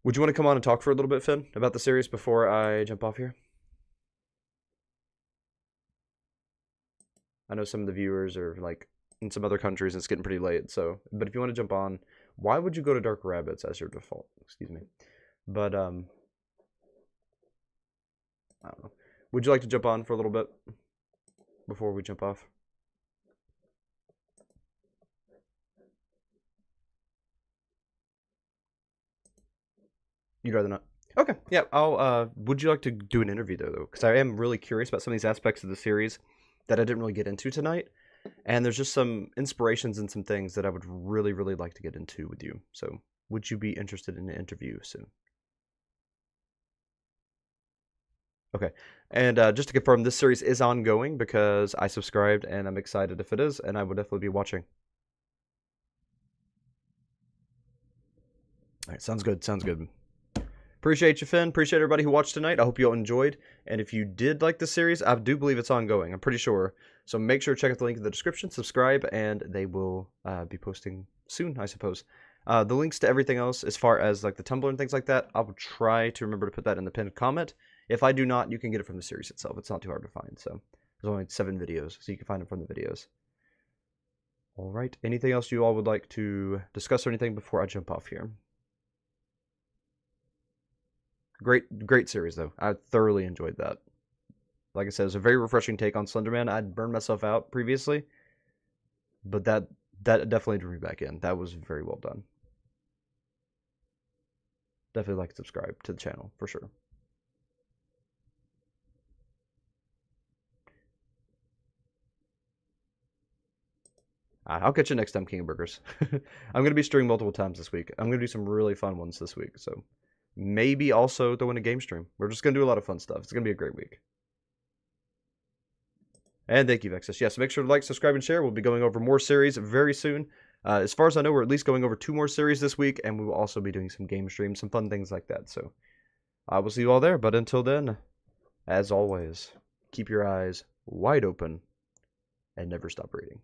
Would you want to come on and talk for a little bit, Finn, about the series before I jump off here? I know some of the viewers are like in some other countries and it's getting pretty late. So, but if you want to jump on, why would you go to Dark Rabbits as your default? Excuse me. But I don't know. Would you like to jump on for a little bit before we jump off? You'd rather not? Okay, yeah, I'll, would you like to do an interview though? Because I am really curious about some of these aspects of the series that I didn't really get into tonight. And there's just some inspirations and some things that I would really, really like to get into with you. So, would you be interested in an interview soon? Okay, and just to confirm, this series is ongoing because I subscribed and I'm excited if it is, and I will definitely be watching. All right, sounds good, sounds good. Appreciate you, Finn. Appreciate everybody who watched tonight. I hope you all enjoyed. And if you did like the series, I do believe it's ongoing. I'm pretty sure. So make sure to check out the link in the description, subscribe, and they will be posting soon, I suppose. The links to everything else, as far as like the Tumblr and things like that, I will try to remember to put that in the pinned comment. If I do not, you can get it from the series itself. It's not too hard to find. So there's only 7 videos, so you can find them from the videos. All right. Anything else you all would like to discuss or anything before I jump off here? Great series though. I thoroughly enjoyed that. Like I said, it was a very refreshing take on Slenderman. I'd burned myself out previously, but that definitely drew me back in. That was very well done. Definitely like and subscribe to the channel for sure. I'll catch you next time, King of Burgers. I'm going to be streaming multiple times this week. I'm going to do some really fun ones this week. So maybe also throw in a game stream. We're just going to do a lot of fun stuff. It's going to be a great week. And thank you, Vexus. Yes, make sure to like, subscribe, and share. We'll be going over more series very soon. As far as I know, we're at least going over 2 more series this week, and we will also be doing some game streams, some fun things like that. So I will see you all there. But until then, as always, keep your eyes wide open and never stop reading.